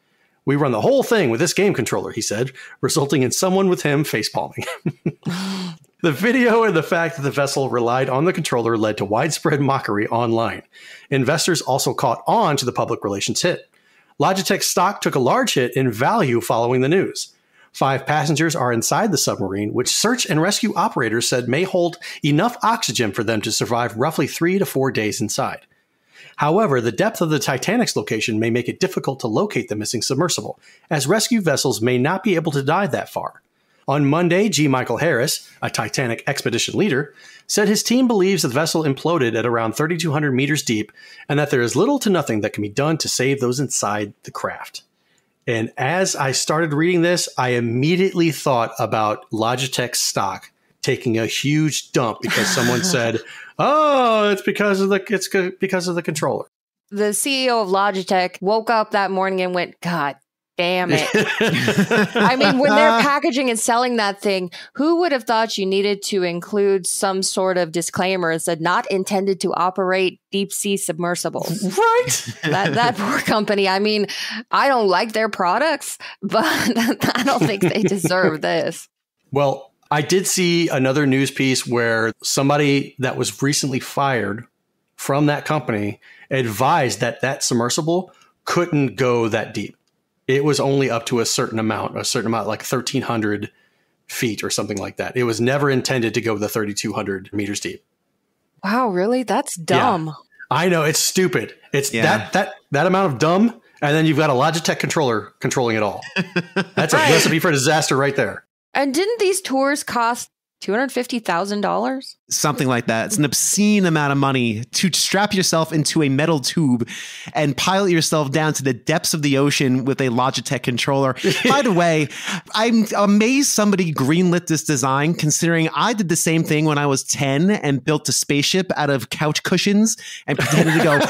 We run the whole thing with this game controller, he said, resulting in someone with him facepalming. The video and the fact that the vessel relied on the controller led to widespread mockery online. Investors also caught on to the public relations hit. Logitech stock took a large hit in value following the news. 5 passengers are inside the submarine, which search and rescue operators said may hold enough oxygen for them to survive roughly 3 to 4 days inside. However, the depth of the Titanic's location may make it difficult to locate the missing submersible, as rescue vessels may not be able to dive that far. On Monday, G. Michael Harris, a Titanic expedition leader, said his team believes the vessel imploded at around 3,200 meters deep and that there is little to nothing that can be done to save those inside the craft. And as I started reading this, I immediately thought about Logitech stock taking a huge dump because someone said, "Oh, it's because of the controller." The CEO of Logitech woke up that morning and went, "God damn it." I mean, when they're packaging and selling that thing, who would have thought you needed to include some sort of disclaimer that said not intended to operate deep sea submersibles? Right. That poor company. I mean, I don't like their products, but I don't think they deserve this. Well, I did see another news piece where somebody that was recently fired from that company advised that that submersible couldn't go that deep. It was only up to a certain amount, like 1,300 feet or something like that. It was never intended to go the 3,200 meters deep. Wow, really? That's dumb. Yeah. I know, it's stupid. It's that amount of dumb, and then you've got a Logitech controller controlling it all. That's a recipe for disaster right there. And didn't these tours cost $250,000? Something like that. It's an obscene amount of money to strap yourself into a metal tube and pilot yourself down to the depths of the ocean with a Logitech controller. By the way, I'm amazed somebody greenlit this design, considering I did the same thing when I was 10 and built a spaceship out of couch cushions and pretended to go.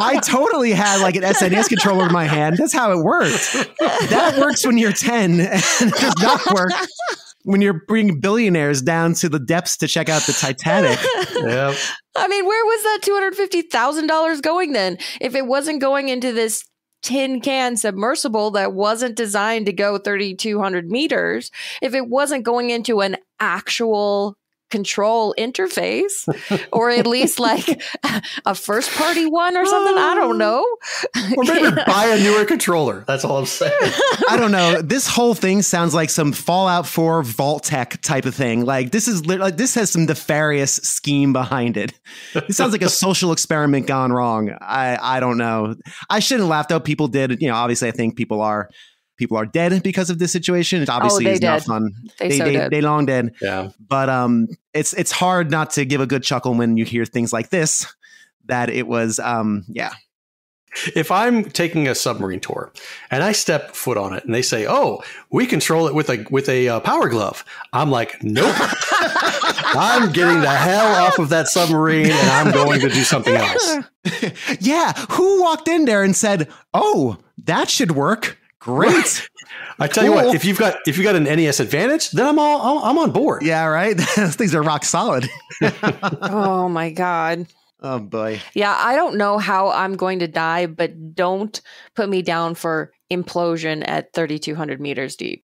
I totally had like an SNES controller in my hand. That's how it worked. That works when you're 10, and it does not work when you're bringing billionaires down to the depths to check out the Titanic. Yep. I mean, where was that $250,000 going then? If it wasn't going into this tin can submersible that wasn't designed to go 3,200 meters, if it wasn't going into an actual control interface, or at least like a first party one or something, I don't know. Or maybe buy a newer controller. That's all I'm saying. I don't know. This whole thing sounds like some Fallout 4 Vault Tech type of thing. Like this has some nefarious scheme behind it. It sounds like a social experiment gone wrong. I don't know. I shouldn't laugh though. People did. Obviously, I think people are dead because of this situation. It obviously is not fun. They long dead. Yeah. But it's hard not to give a good chuckle when you hear things like this, that it was, yeah. If I'm taking a submarine tour and I step foot on it and they say, "Oh, we control it with a power glove," I'm like, nope. I'm getting the hell off of that submarine and I'm going to do something else. Yeah. Who walked in there and said, "Oh, that should work"? Great. I tell you what, if you've got an NES Advantage, then I'm on board. Yeah, right. Those things are rock solid. Oh my God. Oh boy. Yeah, I don't know how I'm going to die, but don't put me down for implosion at 3,200 meters deep.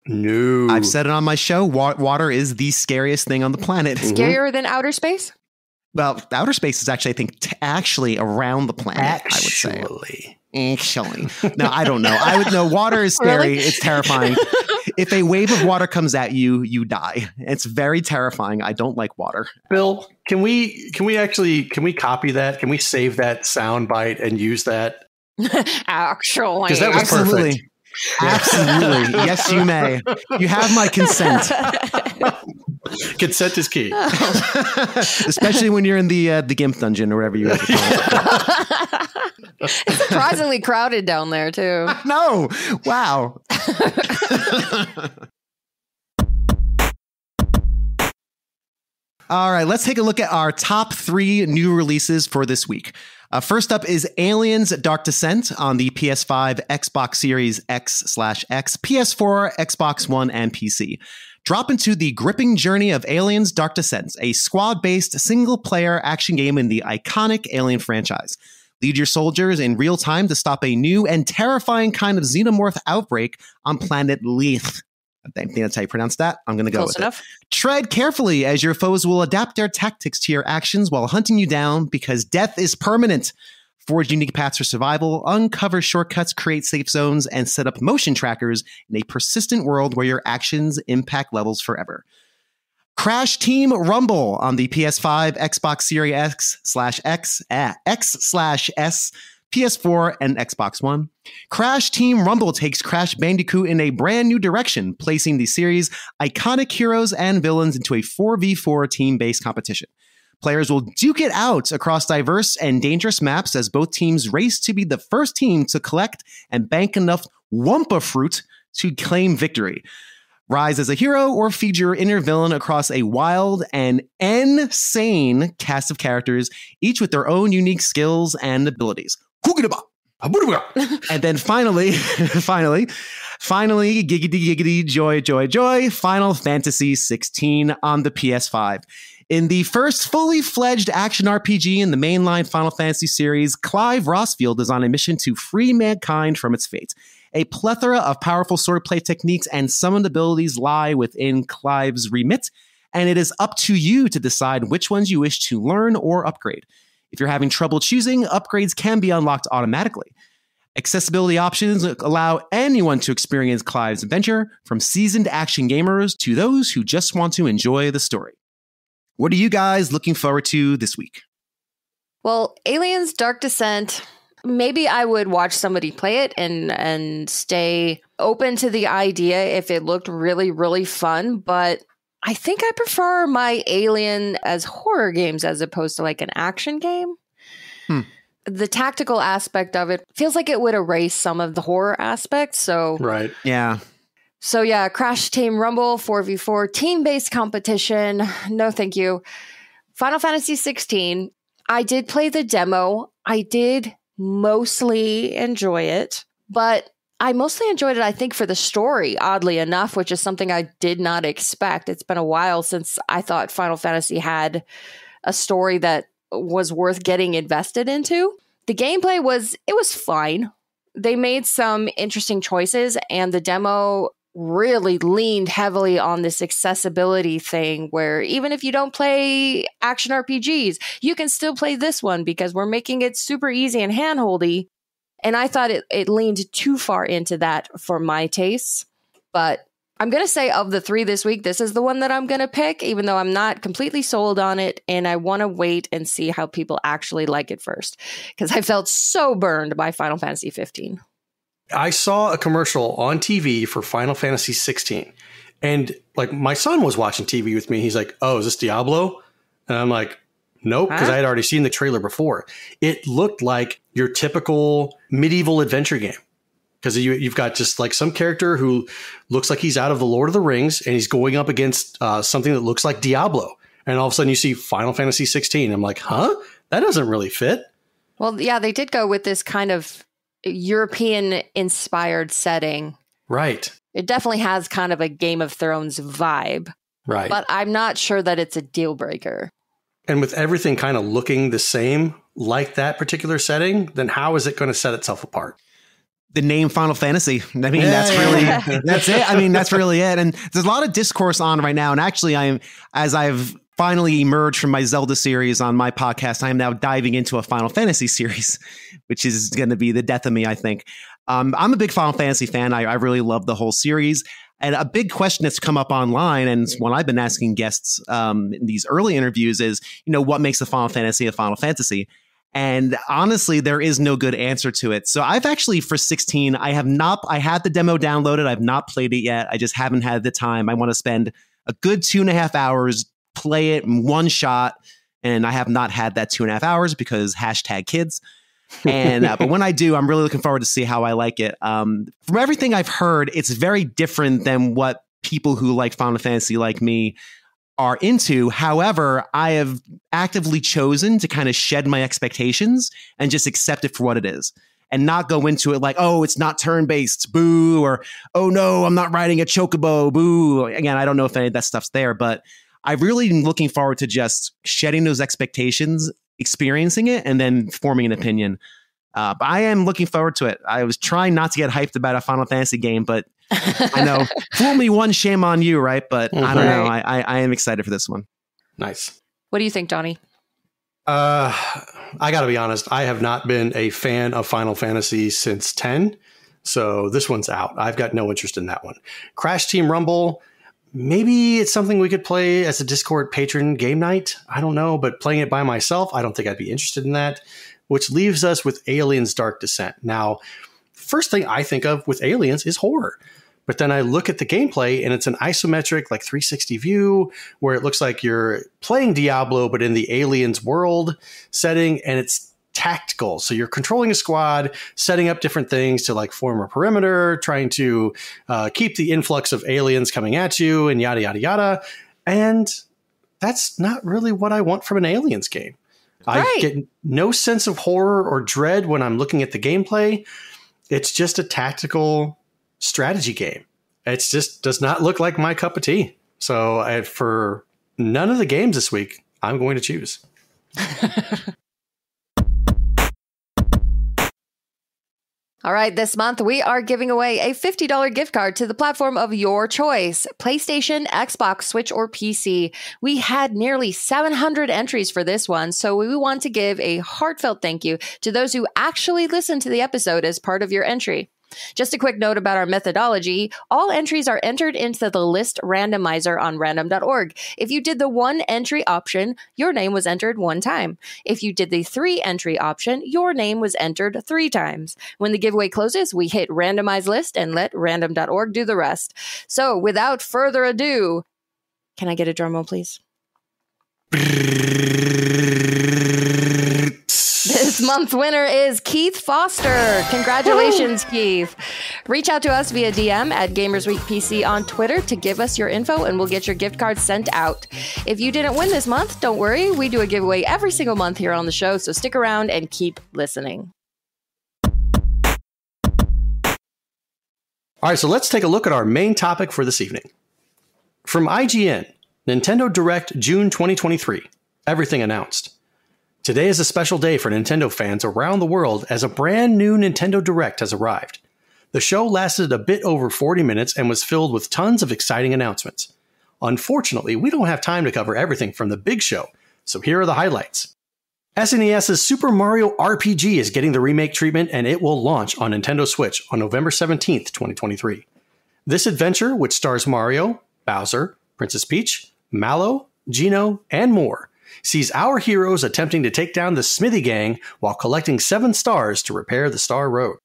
No. I've said it on my show. Water is the scariest thing on the planet. Scarier than outer space? Well, outer space is actually, I think, actually around the planet, I would say. Actually. No, I don't know. I would know water is scary. Really? It's terrifying. If a wave of water comes at you, you die. It's very terrifying. I don't like water. Bill, can we copy that? Can we save that sound bite and use that? Actually. Because that was perfect. Absolutely. Yes, you may. You have my consent. Consent is key. Especially when you're in the GIMP dungeon or whatever you have to call it. It's surprisingly crowded down there, too. No. Wow. All right, let's take a look at our top 3 new releases for this week. First up is Aliens Dark Descent on the PS5, Xbox Series X/X, PS4, Xbox One, and PC. Drop into the gripping journey of Aliens Dark Descent, a squad-based single-player action game in the iconic Alien franchise. Lead your soldiers in real time to stop a new and terrifying kind of xenomorph outbreak on planet Leith. I think that's how you pronounce that. I'm going to go Close with enough. it. Tread carefully as your foes will adapt their tactics to your actions while hunting you down because death is permanent. Forge unique paths for survival, uncover shortcuts, create safe zones, and set up motion trackers in a persistent world where your actions impact levels forever. Crash Team Rumble on the PS5, Xbox Series X/S, PS4, and Xbox One. Crash Team Rumble takes Crash Bandicoot in a brand new direction, placing the series' iconic heroes and villains into a 4v4 team-based competition. Players will duke it out across diverse and dangerous maps as both teams race to be the first team to collect and bank enough Wumpa fruit to claim victory. Rise as a hero or feed your inner villain across a wild and insane cast of characters, each with their own unique skills and abilities. And then finally, giggity, joy, Final Fantasy 16 on the PS5. In the first fully fledged action RPG in the mainline Final Fantasy series, Clive Rossfield is on a mission to free mankind from its fate. A plethora of powerful swordplay techniques and summoned abilities lie within Clive's remit, and it is up to you to decide which ones you wish to learn or upgrade. If you're having trouble choosing, upgrades can be unlocked automatically. Accessibility options allow anyone to experience Clive's adventure, from seasoned action gamers to those who just want to enjoy the story. What are you guys looking forward to this week? Well, Aliens Dark Descent, maybe I would watch somebody play it and stay open to the idea if it looked really, really fun. But I think I prefer my Alien as horror games as opposed to like an action game. The tactical aspect of it feels like it would erase some of the horror aspects. So Right. Yeah. So yeah, Crash Team Rumble, 4v4, team-based competition. No, thank you. Final Fantasy 16. I did play the demo. I did mostly enjoy it, but I mostly enjoyed it, I think, for the story, oddly enough, which is something I did not expect. It's been a while since I thought Final Fantasy had a story that was worth getting invested into. The gameplay was fine. They made some interesting choices, and the demo really leaned heavily on this accessibility thing where even if you don't play action RPGs, you can still play this one because we're making it super easy and handholdy. And I thought it leaned too far into that for my tastes. But I'm going to say of the three this week, this is the one that I'm going to pick, even though I'm not completely sold on it. And I want to wait and see how people actually like it first, because I felt so burned by Final Fantasy 15. I saw a commercial on TV for Final Fantasy 16, and like my son was watching TV with me. He's like, "Oh, is this Diablo?" And I'm like, "Nope," because I had already seen the trailer before. It looked like your typical medieval adventure game, because you've got just like some character who looks like he's out of the Lord of the Rings, and he's going up against something that looks like Diablo. And all of a sudden, you see Final Fantasy 16. I'm like, "Huh? That doesn't really fit." Well, yeah, they did go with this kind of European-inspired setting. Right. It definitely has kind of a Game of Thrones vibe. Right. But I'm not sure that it's a deal breaker. And with everything kind of looking the same like that particular setting, then how is it going to set itself apart? The name Final Fantasy. I mean, that's it. I mean, that's really it. And there's a lot of discourse on right now. And actually, as I've finally emerged from my Zelda series on my podcast, I am now diving into a Final Fantasy series, which is going to be the death of me, I think. I'm a big Final Fantasy fan. I really love the whole series. And a big question that's come up online, and one I've been asking guests in these early interviews is, what makes a Final Fantasy a Final Fantasy? And honestly, there is no good answer to it. So I've actually, for 16, I had the demo downloaded. I've not played it yet. I just haven't had the time. I want to spend a good 2.5 hours, play it in one shot. And I have not had that 2.5 hours because #kids. And but when I do, I'm really looking forward to see how I like it. From everything I've heard, it's very different than what people who like Final Fantasy like me are into. However, I have actively chosen to kind of shed my expectations and just accept it for what it is and not go into it like, oh, it's not turn-based, boo, or, oh no, I'm not riding a chocobo, boo. Again, I don't know if any of that stuff's there, but I really am looking forward to just shedding those expectations experiencing it and then forming an opinion. But I am looking forward to it. I was trying not to get hyped about a Final Fantasy game, but I know, fool me once, shame on you, right? But I don't know. I am excited for this one. Nice. What do you think, Donnie? I got to be honest. I have not been a fan of Final Fantasy since 10. So this one's out. I've got no interest in that one. Crash Team Rumble. Maybe it's something we could play as a Discord patron game night. I don't know, but playing it by myself, I don't think I'd be interested in that. Which leaves us with Aliens Dark Descent. Now, first thing I think of with Aliens is horror. But then I look at the gameplay and it's an isometric, like 360 view where it looks like you're playing Diablo, but in the Aliens world setting, and it's tactical. So you're controlling a squad, setting up different things to like form a perimeter, trying to keep the influx of aliens coming at you and yada, yada, yada. And that's not really what I want from an Aliens game. I get no sense of horror or dread when I'm looking at the gameplay. It's just a tactical strategy game. It just does not look like my cup of tea. So for none of the games this week, I'm going to choose. All right, this month we are giving away a $50 gift card to the platform of your choice, PlayStation, Xbox, Switch, or PC. We had nearly 700 entries for this one, so we want to give a heartfelt thank you to those who actually listened to the episode as part of your entry. Just a quick note about our methodology. All entries are entered into the list randomizer on random.org. If you did the one entry option, your name was entered one time. If you did the 3 entry option, your name was entered 3 times. When the giveaway closes, we hit randomize list and let random.org do the rest. So without further ado, can I get a drum roll, please? This month's winner is Keith Foster. Congratulations, Keith. Reach out to us via DM at GamersWeekPC on Twitter to give us your info and we'll get your gift card sent out. If you didn't win this month, don't worry. We do a giveaway every single month here on the show, so stick around and keep listening. All right, so let's take a look at our main topic for this evening. From IGN, Nintendo Direct June 2023. Everything announced. Today is a special day for Nintendo fans around the world as a brand new Nintendo Direct has arrived. The show lasted a bit over 40 minutes and was filled with tons of exciting announcements. Unfortunately, we don't have time to cover everything from the big show, so here are the highlights. SNES's Super Mario RPG is getting the remake treatment and it will launch on Nintendo Switch on November 17th, 2023. This adventure, which stars Mario, Bowser, Princess Peach, Mallow, Geno, and more, sees our heroes attempting to take down the Smithy Gang while collecting 7 stars to repair the Star Road.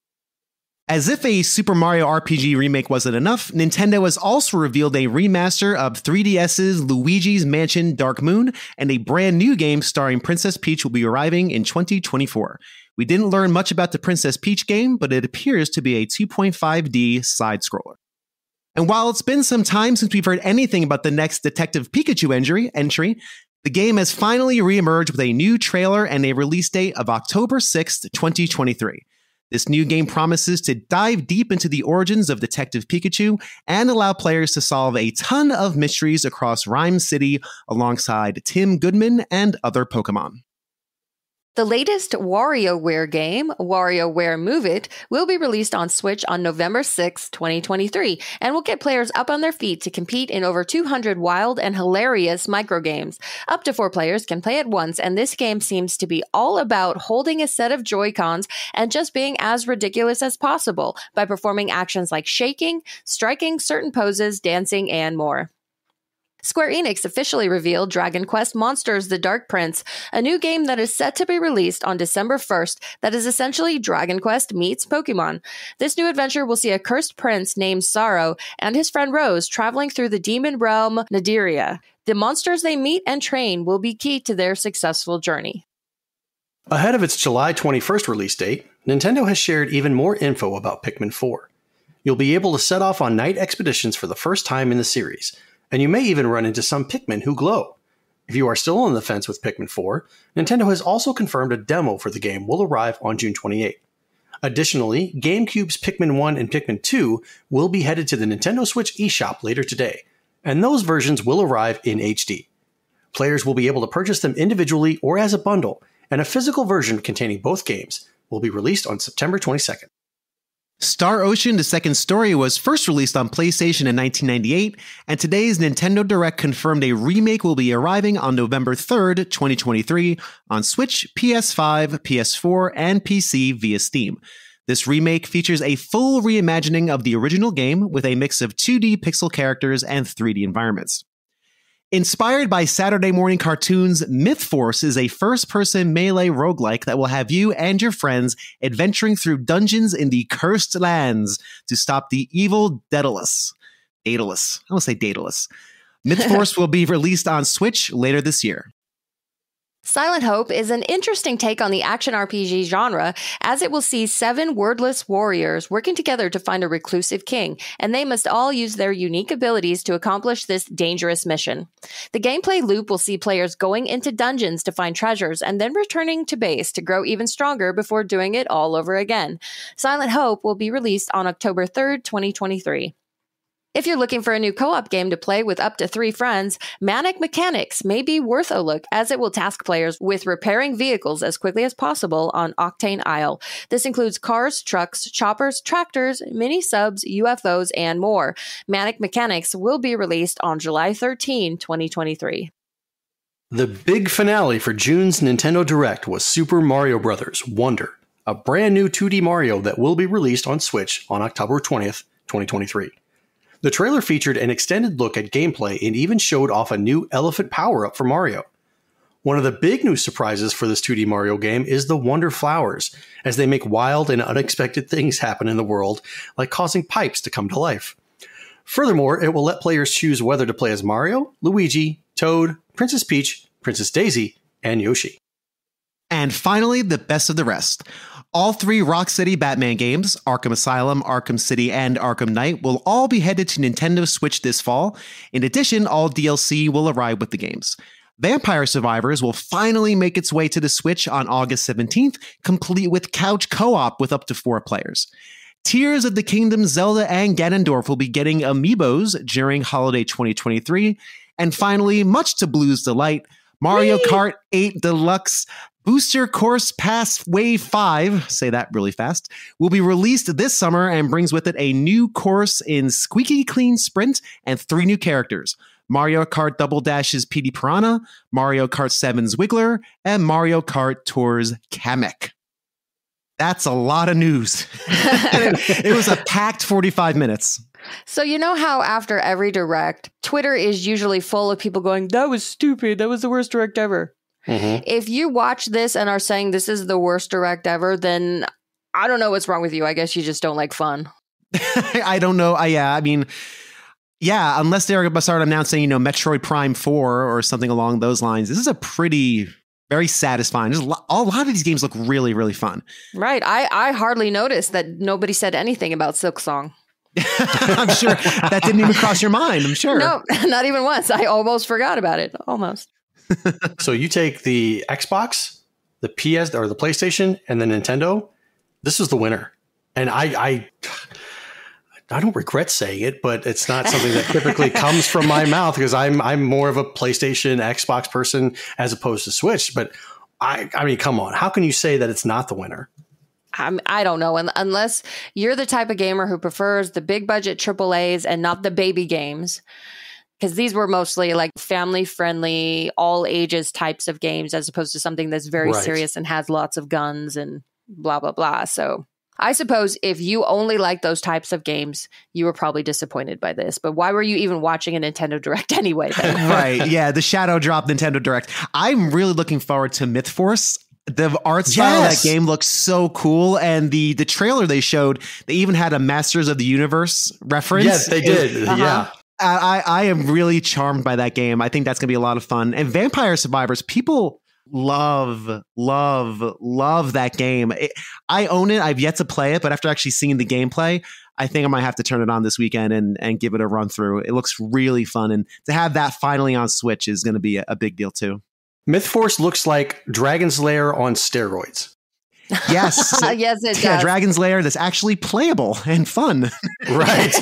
As if a Super Mario RPG remake wasn't enough, Nintendo has also revealed a remaster of 3DS's Luigi's Mansion Dark Moon, and a brand new game starring Princess Peach will be arriving in 2024. We didn't learn much about the Princess Peach game, but it appears to be a 2.5D side-scroller. And while it's been some time since we've heard anything about the next Detective Pikachu entry, the game has finally reemerged with a new trailer and a release date of October 6th, 2023. This new game promises to dive deep into the origins of Detective Pikachu and allow players to solve a ton of mysteries across Rhyme City alongside Tim Goodman and other Pokemon. The latest WarioWare game, WarioWare Move It, will be released on Switch on November 6, 2023, and will get players up on their feet to compete in over 200 wild and hilarious microgames. Up to 4 players can play at once, and this game seems to be all about holding a set of Joy-Cons and just being as ridiculous as possible by performing actions like shaking, striking certain poses, dancing, and more. Square Enix officially revealed Dragon Quest Monsters: The Dark Prince, a new game that is set to be released on December 1st that is essentially Dragon Quest meets Pokemon. This new adventure will see a cursed prince named Sorrow and his friend Rose traveling through the demon realm Nadiria. The monsters they meet and train will be key to their successful journey. Ahead of its July 21st release date, Nintendo has shared even more info about Pikmin 4. You'll be able to set off on night expeditions for the first time in the series, and you may even run into some Pikmin who glow. If you are still on the fence with Pikmin 4, Nintendo has also confirmed a demo for the game will arrive on June 28. Additionally, GameCube's Pikmin 1 and Pikmin 2 will be headed to the Nintendo Switch eShop later today, and those versions will arrive in HD. Players will be able to purchase them individually or as a bundle, and a physical version containing both games will be released on September 22nd. Star Ocean: The Second Story was first released on PlayStation in 1998, and today's Nintendo Direct confirmed a remake will be arriving on November 3rd, 2023, on Switch, PS5, PS4, and PC via Steam. This remake features a full reimagining of the original game with a mix of 2D pixel characters and 3D environments. Inspired by Saturday morning cartoons, Myth Force is a first-person melee roguelike that will have you and your friends adventuring through dungeons in the Cursed Lands to stop the evil Daedalus. I want to say Daedalus. Myth Force will be released on Switch later this year. Silent Hope is an interesting take on the action RPG genre, as it will see 7 wordless warriors working together to find a reclusive king, and they must all use their unique abilities to accomplish this dangerous mission. The gameplay loop will see players going into dungeons to find treasures and then returning to base to grow even stronger before doing it all over again. Silent Hope will be released on October 3rd, 2023. If you're looking for a new co-op game to play with up to 3 friends, Manic Mechanics may be worth a look, as it will task players with repairing vehicles as quickly as possible on Octane Isle. This includes cars, trucks, choppers, tractors, mini-subs, UFOs, and more. Manic Mechanics will be released on July 13, 2023. The big finale for June's Nintendo Direct was Super Mario Bros. Wonder, a brand new 2D Mario that will be released on Switch on October 20th, 2023. The trailer featured an extended look at gameplay and even showed off a new elephant power-up for Mario. One of the big new surprises for this 2D Mario game is the Wonder Flowers, as they make wild and unexpected things happen in the world, like causing pipes to come to life. Furthermore, it will let players choose whether to play as Mario, Luigi, Toad, Princess Peach, Princess Daisy, and Yoshi. And finally, the best of the rest. All 3 Rocksteady Batman games, Arkham Asylum, Arkham City, and Arkham Knight, will all be headed to Nintendo Switch this fall. In addition, all DLC will arrive with the games. Vampire Survivors will finally make its way to the Switch on August 17th, complete with couch co-op with up to 4 players. Tears of the Kingdom, Zelda, and Ganondorf will be getting amiibos during holiday 2023. And finally, much to Blue's delight, Mario Kart 8 Deluxe Booster Course Pass Wave 5, say that really fast, will be released this summer and brings with it a new course in Squeaky Clean Sprint and 3 new characters: Mario Kart Double Dash's Petey Piranha, Mario Kart 7's Wiggler, and Mario Kart Tour's Kamek. That's a lot of news. It was a packed 45 minutes. So you know how after every Direct, Twitter is usually full of people going, "That was stupid. That was the worst Direct ever." Mm-hmm. If you watch this and are saying this is the worst Direct ever, then I don't know what's wrong with you. I guess you just don't like fun. I don't know. Unless they're going to start announcing, Metroid Prime 4 or something along those lines. This is a very satisfying. A lot of these games look really, really fun. Right. I hardly noticed that nobody said anything about Silksong. I'm sure that didn't even cross your mind. I'm sure. No, not even once. I almost forgot about it. Almost. So you take the Xbox, the PS or the PlayStation, and the Nintendo. This is the winner. And I don't regret saying it, but it's not something that typically comes from my mouth, because I'm more of a PlayStation, Xbox person as opposed to Switch. But I mean, come on. How can you say that it's not the winner? I don't know. Unless you're the type of gamer who prefers the big budget AAAs and not the baby games. Because these were mostly like family friendly, all ages types of games, as opposed to something that's very serious and has lots of guns and blah, blah, blah. So I suppose if you only like those types of games, you were probably disappointed by this. But why were you even watching a Nintendo Direct anyway? Right. Yeah. The Shadow Drop Nintendo Direct. I'm really looking forward to Myth Force. The art style of that game looks so cool. And the trailer they showed, they even had a Masters of the Universe reference. Yes, they did. Yeah. I am really charmed by that game. I think that's going to be a lot of fun. And Vampire Survivors, people love that game. I own it. I've yet to play it, but after actually seeing the gameplay, I think I might have to turn it on this weekend and give it a run through. It looks really fun. And to have that finally on Switch is going to be a big deal too. Myth Force looks like Dragon's Lair on steroids. Yes. Yes, it Yeah, does. Dragon's Lair that's actually playable and fun. Right.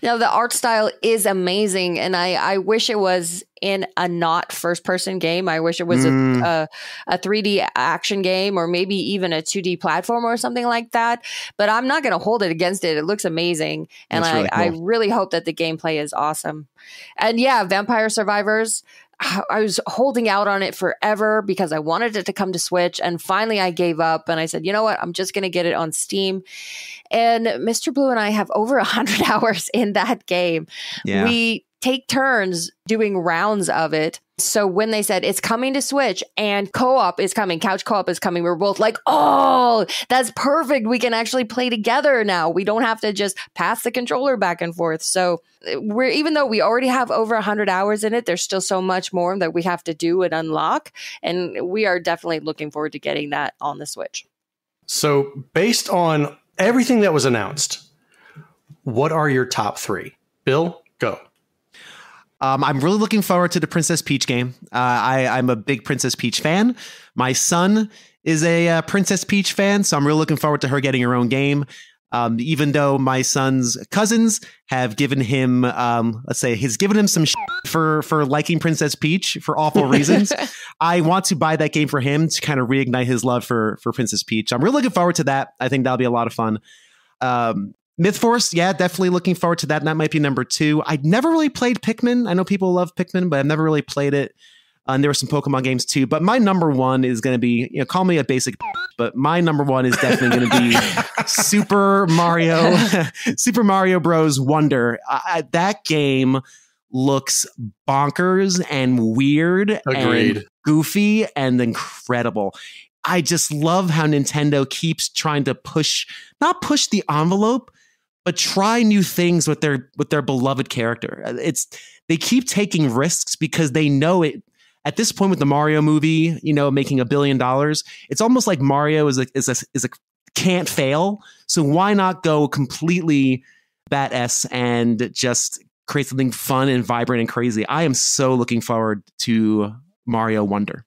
No, the art style is amazing, and I wish it was in a not first-person game. I wish it was a 3D action game, or maybe even a 2D platform or something like that. But I'm not going to hold it against it. It looks amazing, and I really hope that the gameplay is awesome. And yeah, Vampire Survivors, I was holding out on it forever because I wanted it to come to Switch, and finally I gave up and I said, you know what, I'm just going to get it on Steam. And Mr. Blue and I have over 100 hours in that game. Yeah. We take turns doing rounds of it. So when they said it's coming to Switch and co-op is coming, couch co-op is coming, we're both like, oh, that's perfect. We can actually play together now. We don't have to just pass the controller back and forth. So even though we already have over 100 hours in it, there's still so much more that we have to do and unlock. And we are definitely looking forward to getting that on the Switch. So based on everything that was announced, what are your top three? Bill, go. I'm really looking forward to the Princess Peach game. I'm a big Princess Peach fan. My son is a Princess Peach fan, so I'm really looking forward to her getting her own game. Even though my son's cousins have given him, he's given him some for liking Princess Peach for awful reasons. I want to buy that game for him to kind of reignite his love for Princess Peach. I'm really looking forward to that. I think that'll be a lot of fun. Myth Force, yeah, definitely looking forward to that. And that might be number 2. I'd never really played Pikmin. I know people love Pikmin, but I've never really played it. And there were some Pokemon games too. But my number 1 is going to be, call me a basic, but my number 1 is definitely going to be Super Mario Bros. Wonder. That game looks bonkers and weird. Agreed. And goofy and incredible. I just love how Nintendo keeps trying to not push the envelope, but try new things with their beloved character. They keep taking risks because they know it. At this point with the Mario movie, making $1 billion, it's almost like Mario is a can't fail. So why not go completely badass and just create something fun and vibrant and crazy? I am so looking forward to Mario Wonder.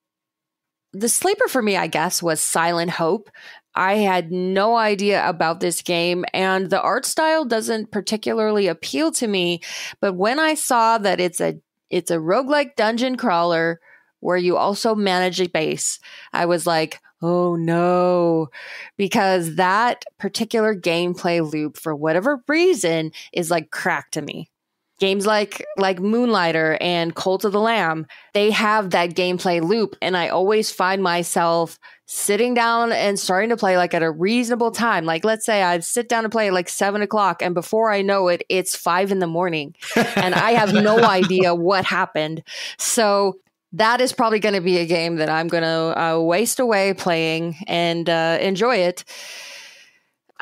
The sleeper for me, I guess, was Silent Hope. I had no idea about this game, and the art style doesn't particularly appeal to me. But when I saw that it's a roguelike dungeon crawler where you also manage a base, I was like, oh no, because that particular gameplay loop, for whatever reason, is like crack to me. Games like Moonlighter and Cult of the Lamb, they have that gameplay loop, and I always find myself sitting down and starting to play like at a reasonable time. Like, let's say I sit down to play at like 7 o'clock, and before I know it, it's 5 a.m. and I have no idea what happened. So that is probably going to be a game that I'm going to waste away playing and enjoy it.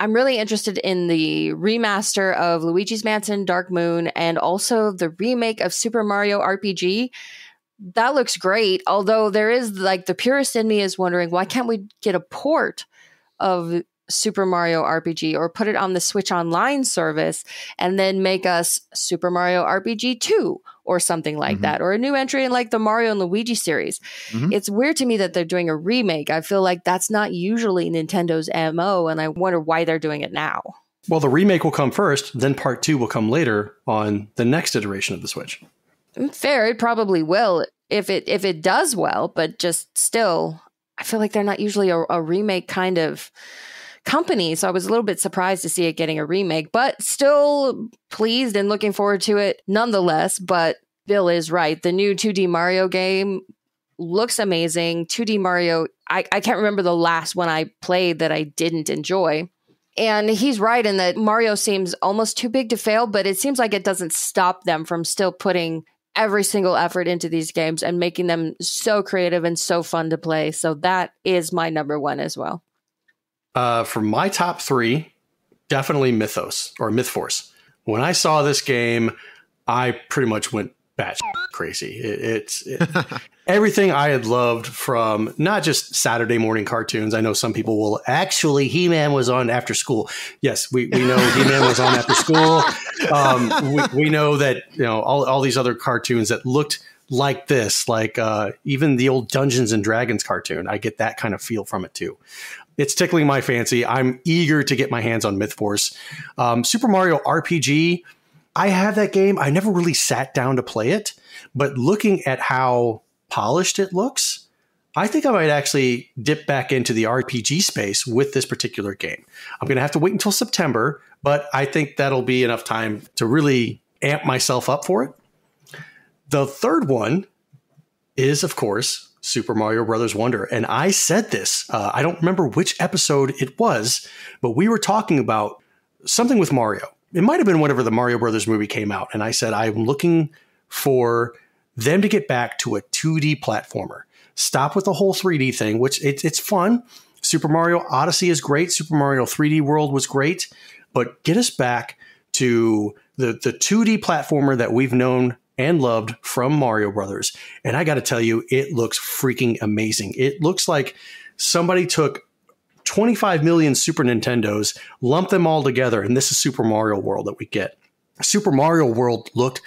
I'm really interested in the remaster of Luigi's Mansion Dark Moon and also the remake of Super Mario RPG. That looks great, although there is like the purist in me is wondering, why can't we get a port of Super Mario RPG or put it on the Switch Online service and then make us Super Mario RPG 2 or something like that, or a new entry in like the Mario and Luigi series. It's weird to me that they're doing a remake. I feel like that's not usually Nintendo's MO, and I wonder why they're doing it now. Well, the remake will come first, then part 2 will come later on the next iteration of the Switch. Fair, it probably will if it does well, but just still, I feel like they're not usually a remake kind of company, so I was a little bit surprised to see it getting a remake, but still pleased and looking forward to it nonetheless. But Bill is right. The new 2D Mario game looks amazing. 2D Mario, I can't remember the last one I played that I didn't enjoy. And he's right in that Mario seems almost too big to fail, but it seems like it doesn't stop them from still putting every single effort into these games and making them so creative and so fun to play. So that is my number 1 as well. For my top 3, definitely Myth Force. When I saw this game, I pretty much went batshit crazy. It's everything I had loved from not just Saturday morning cartoons. I know some people will actually, He-Man was on after school. Yes, we know He-Man was on after school. We know that all these other cartoons that looked like this, like even the old Dungeons and Dragons cartoon. I get that kind of feel from it too. It's tickling my fancy. I'm eager to get my hands on Myth Force. Super Mario RPG, I have that game. I never really sat down to play it, but looking at how polished it looks, I think I might actually dip back into the RPG space with this particular game. I'm going to have to wait until September, but I think that'll be enough time to really amp myself up for it. The third one is, of course, Super Mario Brothers Wonder. And I said this, I don't remember which episode it was, but we were talking about something with Mario. It might have been whenever the Mario Brothers movie came out. And I said, I'm looking for them to get back to a 2D platformer. Stop with the whole 3D thing, which it's fun. Super Mario Odyssey is great. Super Mario 3D World was great. But get us back to the 2D platformer that we've known and loved from Mario Brothers. And I got to tell you, it looks freaking amazing. It looks like somebody took 25 million Super Nintendos, lumped them all together, and this is Super Mario World that we get. Super Mario World looked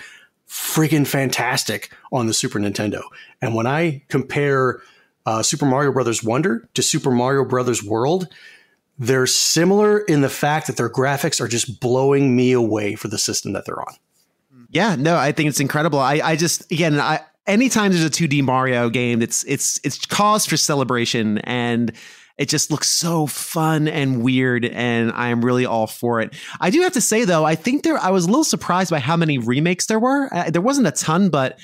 friggin' fantastic on the Super Nintendo. And when I compare Super Mario Brothers Wonder to Super Mario Brothers World, they're similar in the fact that their graphics are just blowing me away for the system that they're on. Yeah, no, I think it's incredible. I just, again, anytime there's a 2D Mario game, it's cause for celebration, and it just looks so fun and weird, and I am really all for it. I do have to say, though, I was a little surprised by how many remakes there were. There wasn't a ton, but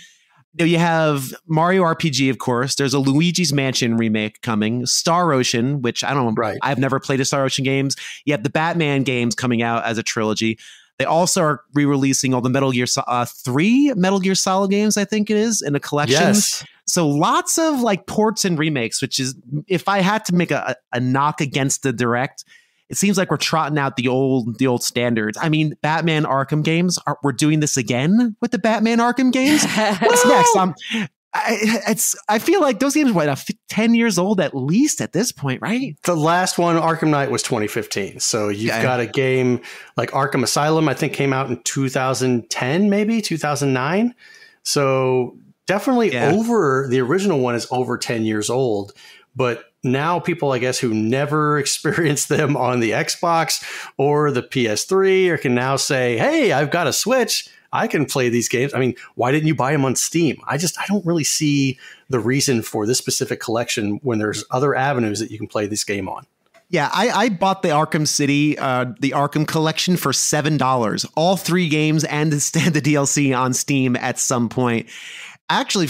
you have Mario RPG, of course. There's a Luigi's Mansion remake coming, Star Ocean, which I don't know. Right. I've never played the Star Ocean games. You have the Batman games coming out as a trilogy. They also are re-releasing all the Metal Gear 3 Metal Gear Solid games, I think it is, in a collection. Yes. So lots of like ports and remakes, which is, if I had to make a knock against the Direct, it seems like we're trotting out the old standards. I mean, Batman Arkham games, we're doing this again with the Batman Arkham games. What's next? I feel like those games are 10 years old at least at this point, right? The last one, Arkham Knight, was 2015. So you've got a game like Arkham Asylum, I think came out in 2010, maybe 2009. So definitely over, the original one is over 10 years old. But now people, I guess, who never experienced them on the Xbox or the PS3 or can now say, hey, I've got a Switch, I can play these games. I mean, why didn't you buy them on Steam? I don't really see the reason for this specific collection when there's other avenues that you can play this game on. Yeah, I bought the Arkham City, the Arkham Collection for $7. All 3 games and the DLC on Steam at some point. Actually,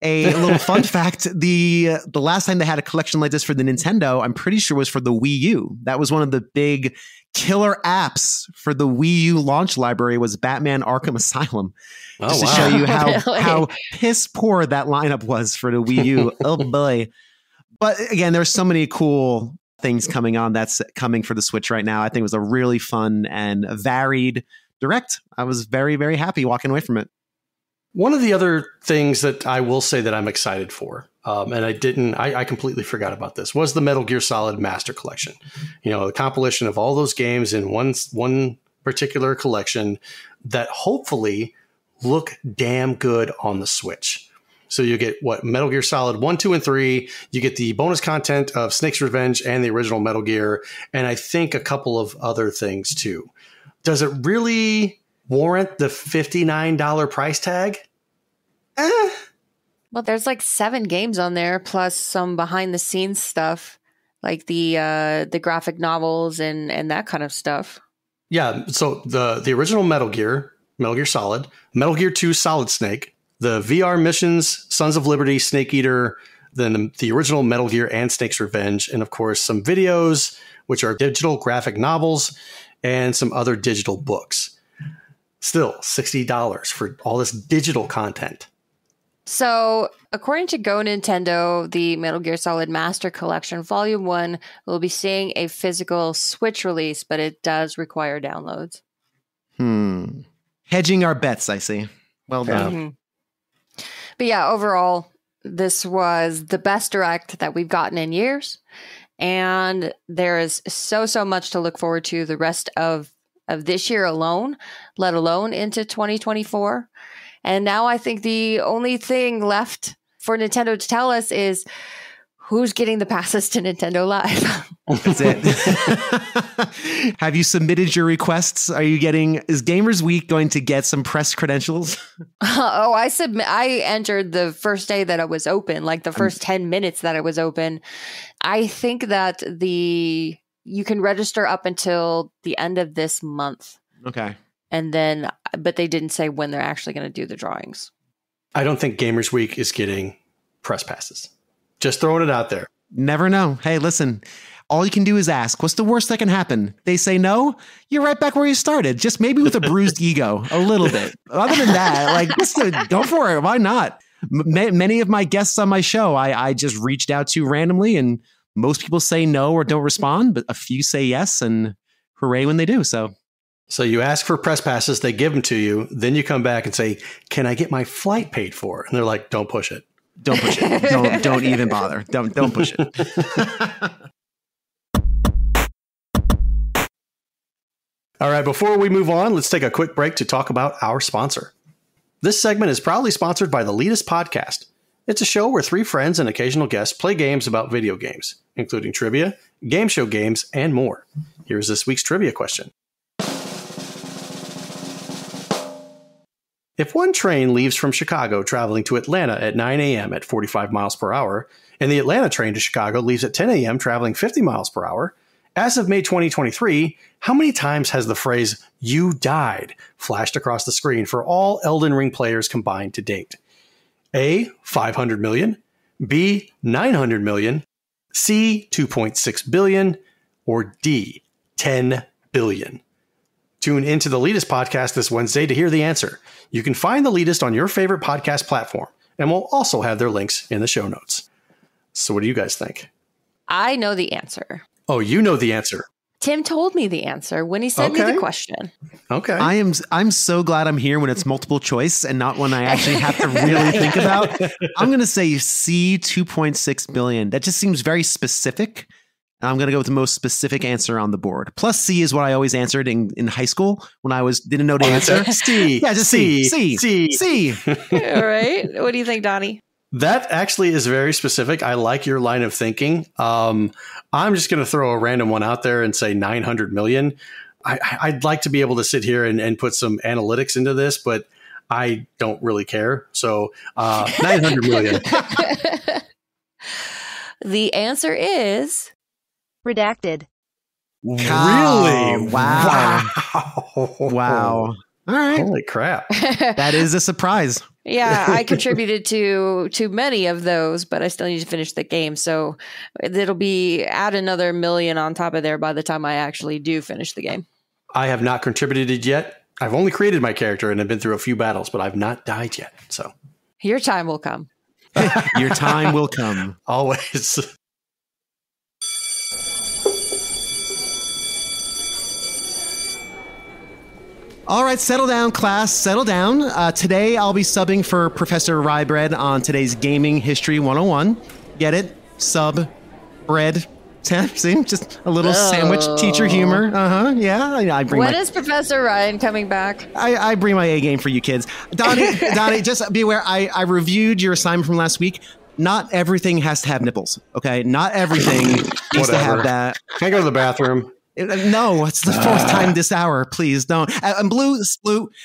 a little fun fact, the last time they had a collection like this for the Nintendo, I'm pretty sure was for the Wii U. That was one of the big killer apps for the Wii U launch library was Batman Arkham Asylum. Just to show you how piss poor that lineup was for the Wii U. Oh boy. But again, there's so many cool things coming on that's coming for the Switch right now. I think it was a really fun and varied Direct. I was very, very happy walking away from it. One of the other things that I will say that I'm excited for, and I completely forgot about this, was the Metal Gear Solid Master Collection. You know, the compilation of all those games in one particular collection that hopefully look damn good on the Switch. So you get Metal Gear Solid 1, 2, and 3. You get the bonus content of Snake's Revenge and the original Metal Gear, and I think a couple of other things too. Does it really warrant the $59 price tag? Well, there's like 7 games on there, plus some behind the scenes stuff, like the graphic novels and that kind of stuff. Yeah. So the original Metal Gear Solid, Metal Gear 2 Solid Snake, the VR missions, Sons of Liberty, Snake Eater, then the original Metal Gear and Snake's Revenge, and of course some videos, which are digital graphic novels, and some other digital books. Still $60 for all this digital content. So, according to Go Nintendo, the Metal Gear Solid Master Collection Volume 1 will be seeing a physical Switch release, but it does require downloads. Hedging our bets, I see. Well done. Mm-hmm. But yeah, overall, this was the best Direct that we've gotten in years. And there is so much to look forward to the rest of this year alone, let alone into 2024. And now I think the only thing left for Nintendo to tell us is who's getting the passes to Nintendo Live. That's it. Have you submitted your requests? Is Gamers Week going to get some press credentials? I entered the first day that it was open, like the first 10 minutes that it was open. I think that you can register up until the end of this month. Okay. And then, but they didn't say when they're actually going to do the drawings. I don't think Gamers Week is getting press passes. Just throwing it out there. Never know. Hey, listen, all you can do is ask. What's the worst that can happen? They say no, you're right back where you started. Just maybe with a bruised ego, a little bit. Other than that, just go for it. Why not? Many of my guests on my show, I just reached out to randomly, and most people say no or don't respond, but a few say yes, and hooray when they do. So you ask for press passes, they give them to you. Then you come back and say, can I get my flight paid for? And they're like, don't push it. Don't push it. Don't even bother. Don't push it. All right, before we move on, let's take a quick break to talk about our sponsor. This segment is proudly sponsored by the Leadus Podcast. It's a show where three friends and occasional guests play games about video games, including trivia, game show games, and more. Here's this week's trivia question. If one train leaves from Chicago traveling to Atlanta at 9 a.m. at 45 miles per hour, and the Atlanta train to Chicago leaves at 10 a.m. traveling 50 miles per hour, as of May 2023, how many times has the phrase, "you died," flashed across the screen for all Elden Ring players combined to date? A, 500 million, B, 900 million, C, 2.6 billion, or D, 10 billion? Tune into the Leadus Podcast this Wednesday to hear the answer. You can find the Leadus on your favorite podcast platform, and we'll also have their links in the show notes. So what do you guys think? I know the answer. Oh, you know the answer. Tim told me the answer when he sent me the question. Okay. I'm so glad I'm here when it's multiple choice and not one I actually have to really think about. I'm going to say C, 2.6 billion. That just seems very specific. I'm going to go with the most specific answer on the board. Plus C is what I always answered in high school when I didn't know the answer. C. Yeah, just C. All right. What do you think, Donnie? That actually is very specific. I like your line of thinking. I'm just going to throw a random one out there and say 900 million. I'd like to be able to sit here and put some analytics into this, but I don't really care. So 900 million. The answer is redacted. Really? Wow. Wow. All right. Holy crap. That is a surprise. Yeah, I contributed to many of those, but I still need to finish the game. So it'll be add another million on top of there by the time I actually do finish the game. I have not contributed yet. I've only created my character and have been through a few battles, but I've not died yet. So your time will come. Your time will come. Always. All right, settle down, class. Settle down. Today, I'll be subbing for Professor Rybread on today's Gaming History 101. Get it? Sub, bread. See, just a little sandwich teacher humor. Yeah, I bring. When is Professor Ryan coming back? I bring my A game for you kids. Donnie, just be aware. I reviewed your assignment from last week. Not everything has to have nipples. Okay, not everything needs to have that. Can I go to the bathroom? No, it's the fourth time this hour. Please don't. And Blue,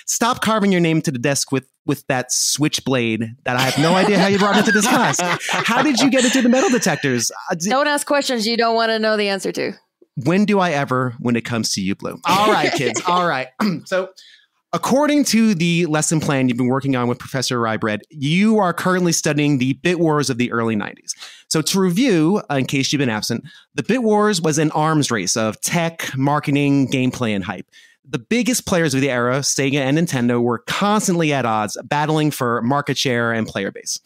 stop carving your name to the desk with that switchblade that I have no idea how you brought into this class. How did you get into the metal detectors? Don't ask questions you don't want to know the answer to. When do I ever when it comes to you, Blue? All right, kids. All right. So according to the lesson plan you've been working on with Professor Rybread, you are currently studying the Bit Wars of the early 90s. So to review, in case you've been absent, the Bit Wars was an arms race of tech, marketing, gameplay, and hype. The biggest players of the era, Sega and Nintendo, were constantly at odds, battling for market share and player base.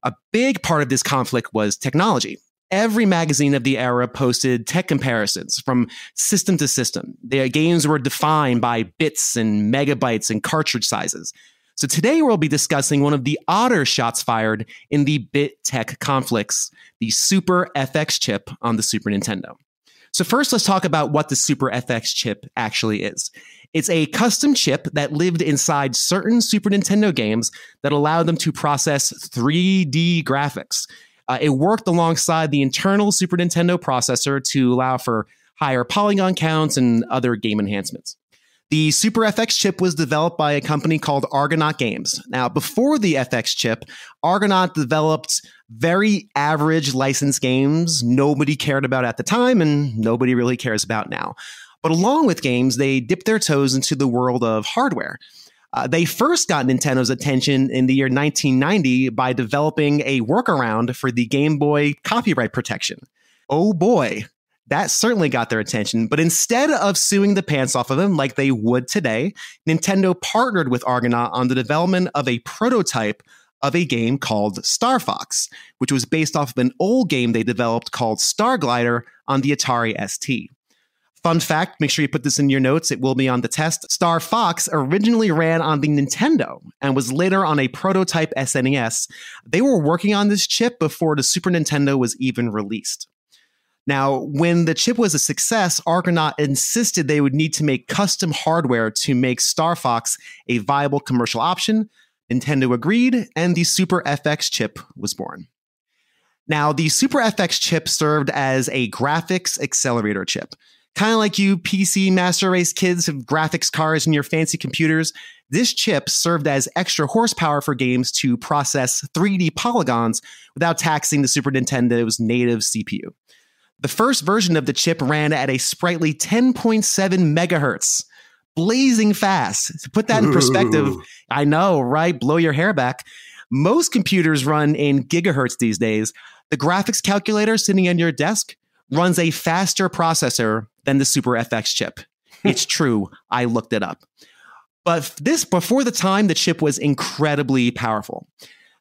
A big part of this conflict was technology. Every magazine of the era posted tech comparisons from system to system. Their games were defined by bits and megabytes and cartridge sizes. So today we'll be discussing one of the odder shots fired in the bit tech conflicts, the Super FX chip on the Super Nintendo. So first, let's talk about what the Super FX chip actually is. It's a custom chip that lived inside certain Super Nintendo games that allowed them to process 3D graphics. It worked alongside the internal Super Nintendo processor to allow for higher polygon counts and other game enhancements. The Super FX chip was developed by a company called Argonaut Games. Now, before the FX chip, Argonaut developed very average licensed games nobody cared about at the time and nobody really cares about now. But along with games, they dipped their toes into the world of hardware. They first got Nintendo's attention in the year 1990 by developing a workaround for the Game Boy copyright protection. Oh boy, that certainly got their attention. But instead of suing the pants off of them like they would today, Nintendo partnered with Argonaut on the development of a prototype of a game called Star Fox, which was based off of an old game they developed called Star Glider on the Atari ST. Fun fact, make sure you put this in your notes, it will be on the test. Star Fox originally ran on the Nintendo and was later on a prototype SNES. They were working on this chip before the Super Nintendo was even released. Now, when the chip was a success, Argonaut insisted they would need to make custom hardware to make Star Fox a viable commercial option. Nintendo agreed, and the Super FX chip was born. Now, the Super FX chip served as a graphics accelerator chip. Kind of like you PC Master Race kids have graphics cards in your fancy computers, this chip served as extra horsepower for games to process 3D polygons without taxing the Super Nintendo's native CPU. The first version of the chip ran at a sprightly 10.7 megahertz, blazing fast. To put that in perspective, I know, right? Blow your hair back. Most computers run in gigahertz these days. The graphics calculator sitting on your desk runs a faster processor than the Super FX chip. It's true. I looked it up. But this before the time the chip was incredibly powerful.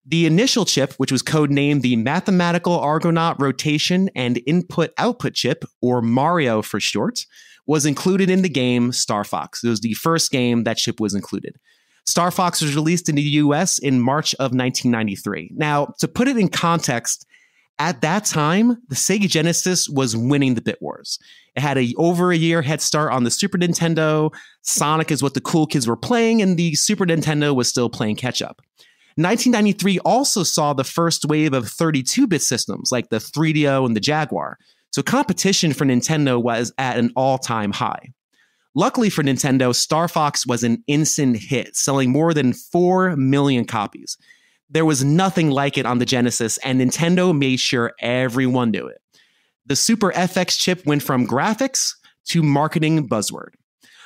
The initial chip, which was codenamed the Mathematical Argonaut Rotation and Input-Output chip, or Mario for short, was included in the game Star Fox. It was the first game that chip was included. Star Fox was released in the US in March of 1993. Now, to put it in context, at that time, the Sega Genesis was winning the bit wars. It had over a year head start on the Super Nintendo. Sonic is what the cool kids were playing, and the Super Nintendo was still playing catch-up. 1993 also saw the first wave of 32-bit systems like the 3DO and the Jaguar. So competition for Nintendo was at an all-time high. Luckily for Nintendo, Star Fox was an instant hit, selling more than 4 million copies. There was nothing like it on the Genesis, and Nintendo made sure everyone knew it. The Super FX chip went from graphics to marketing buzzword.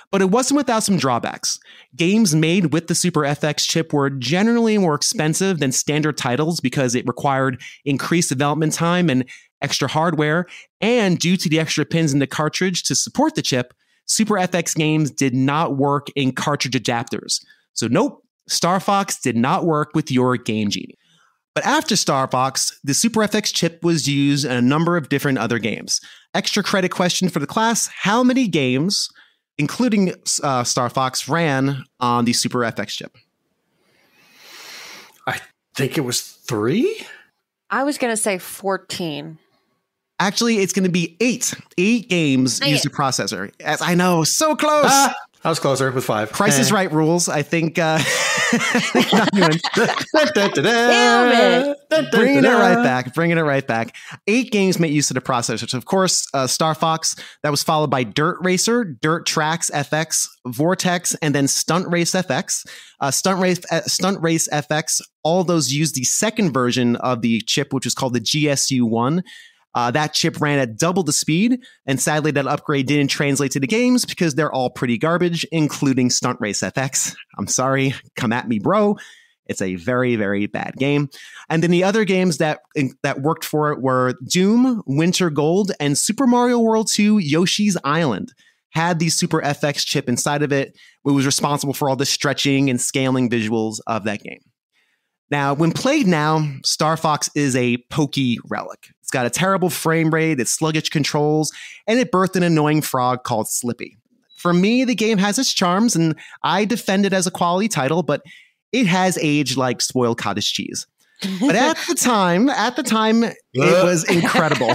But it wasn't without some drawbacks. Games made with the Super FX chip were generally more expensive than standard titles because it required increased development time and extra hardware, and due to the extra pins in the cartridge to support the chip, Super FX games did not work in cartridge adapters. So nope. Star Fox did not work with your Game Genie. But after Star Fox, the Super FX chip was used in a number of different other games. Extra credit question for the class, how many games, including Star Fox, ran on the Super FX chip? I think it was 3? I was going to say 14. Actually, it's going to be 8. 8 games used the processor. As I know, so close. I was closer with 5. Price is Right rules. I think not even. Bringing it right back. 8 games made use of the processor. So of course, Star Fox, that was followed by Dirt Racer, Dirt Tracks FX, Vortex, and then Stunt Race FX. Stunt Race FX, all those used the second version of the chip, which was called the GSU-1. That chip ran at double the speed, and sadly that upgrade didn't translate to the games because they're all pretty garbage, including Stunt Race FX. I'm sorry, come at me, bro. It's a very, very bad game. And then the other games that worked for it were Doom, Winter Gold, and Super Mario World 2 Yoshi's Island. Had the Super FX chip inside of it. It was responsible for all the stretching and scaling visuals of that game. Now, when played now, Star Fox is a pokey relic. It's got a terrible frame rate, it's sluggish controls, and it birthed an annoying frog called Slippy. For me, the game has its charms, and I defend it as a quality title, but it has aged like spoiled cottage cheese. But at the time, it was incredible.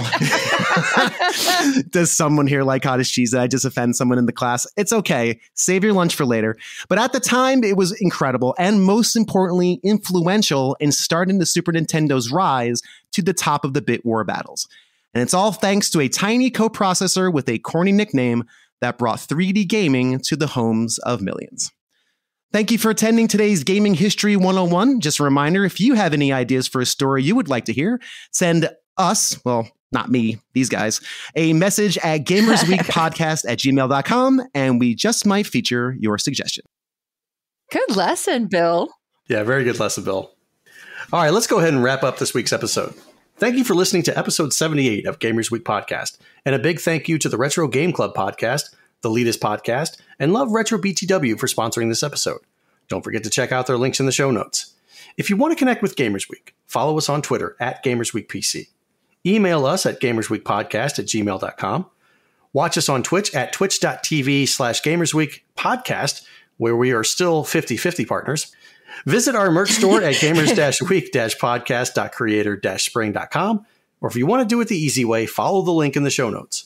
Does someone here like cottage cheese? Did I just offend someone in the class? It's okay. Save your lunch for later. But at the time, it was incredible and most importantly, influential in starting the Super Nintendo's rise to the top of the bit war battles. And it's all thanks to a tiny coprocessor with a corny nickname that brought 3D gaming to the homes of millions. Thank you for attending today's Gaming History 101. Just a reminder, if you have any ideas for a story you would like to hear, send us, well, not me, these guys, a message at gamersweekpodcast@gmail.com, and we just might feature your suggestion. Good lesson, Bill. Yeah, very good lesson, Bill. All right, let's go ahead and wrap up this week's episode. Thank you for listening to episode 78 of Gamers Week Podcast, and a big thank you to the Retro Game Club Podcast, the Leadus Podcast, and Love Retro BTW for sponsoring this episode. Don't forget to check out their links in the show notes. If you want to connect with Gamers Week, follow us on Twitter at GamersWeekPC. Email us at gamersweekpodcast@gmail.com. Watch us on Twitch at twitch.tv/GamersWeekPodcast, where we are still 50-50 partners. Visit our merch store at gamers-week-podcast.creator-spring.com. Or if you want to do it the easy way, follow the link in the show notes.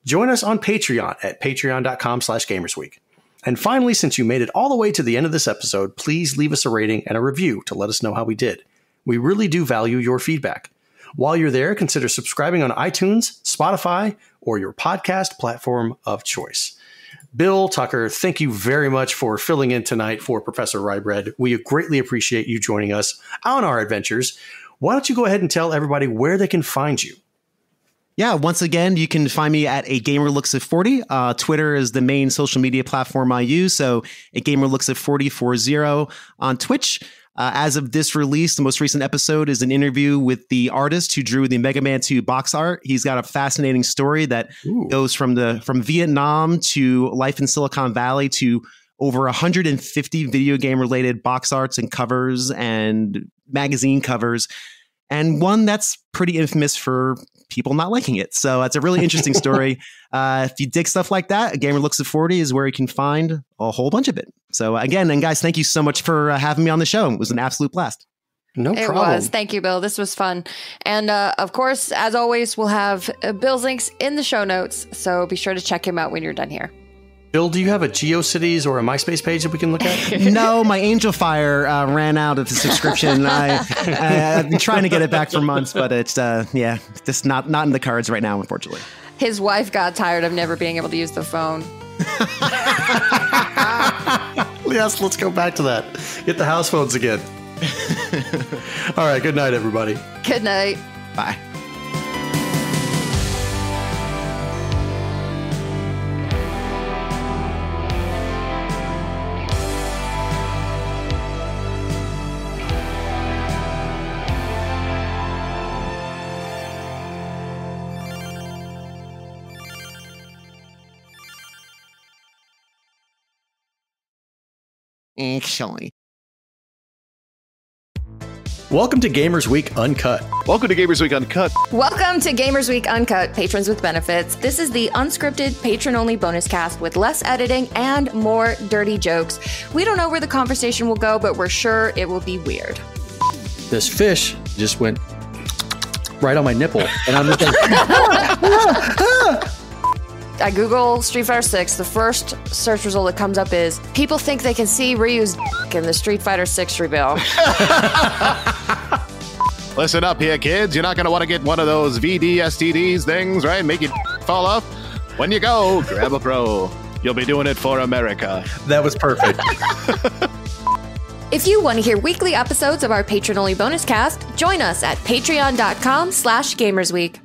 Join us on Patreon at patreon.com/gamersweek. And finally, since you made it all the way to the end of this episode, please leave us a rating and a review to let us know how we did. We really do value your feedback. While you're there, consider subscribing on iTunes, Spotify, or your podcast platform of choice. Bill, Tucker, thank you very much for filling in tonight for Professor Rybread. We greatly appreciate you joining us on our adventures. Why don't you go ahead and tell everybody where they can find you? Yeah, once again, you can find me at A Gamer Looks at 40. Twitter is the main social media platform I use, so A Gamer Looks at 40 on Twitch. As of this release, the most recent episode is an interview with the artist who drew the Mega Man 2 box art. He's got a fascinating story that goes from Vietnam to life in Silicon Valley to over 150 video game related box arts and covers and magazine covers, and one that's pretty infamous for people not liking it. So it's a really interesting story. If you dig stuff like that, A Gamer Looks at 40 is where you can find a whole bunch of it. So again, and guys, thank you so much for having me on the show. It was an absolute blast. No problem. It was. Thank you, Bill. This was fun. And of course, as always, we'll have Bill's links in the show notes. So be sure to check him out when you're done here. Bill, do you have a GeoCities or a MySpace page that we can look at? No, my Angel Fire ran out of the subscription. I've been trying to get it back for months, but it's just not in the cards right now, unfortunately. His wife got tired of never being able to use the phone. Yes, let's go back to that. Get the house phones again. All right, good night, everybody. Good night. Bye. Actually. Welcome to Gamers Week Uncut. Welcome to Gamers Week Uncut. Welcome to Gamers Week Uncut, patrons with benefits. This is the unscripted, patron-only bonus cast with less editing and more dirty jokes. We don't know where the conversation will go, but we're sure it will be weird. This fish just went right on my nipple, and I'm just like, I Google Street Fighter 6. The first search result that comes up is people think they can see Ryu's in the Street Fighter 6 reveal. Listen up here, kids. You're not going to want to get one of those VD-STDs things, right? Make you fall off. When you go, grab a pro. You'll be doing it for America. That was perfect. If you want to hear weekly episodes of our patron-only bonus cast, join us at patreon.com/gamersweek.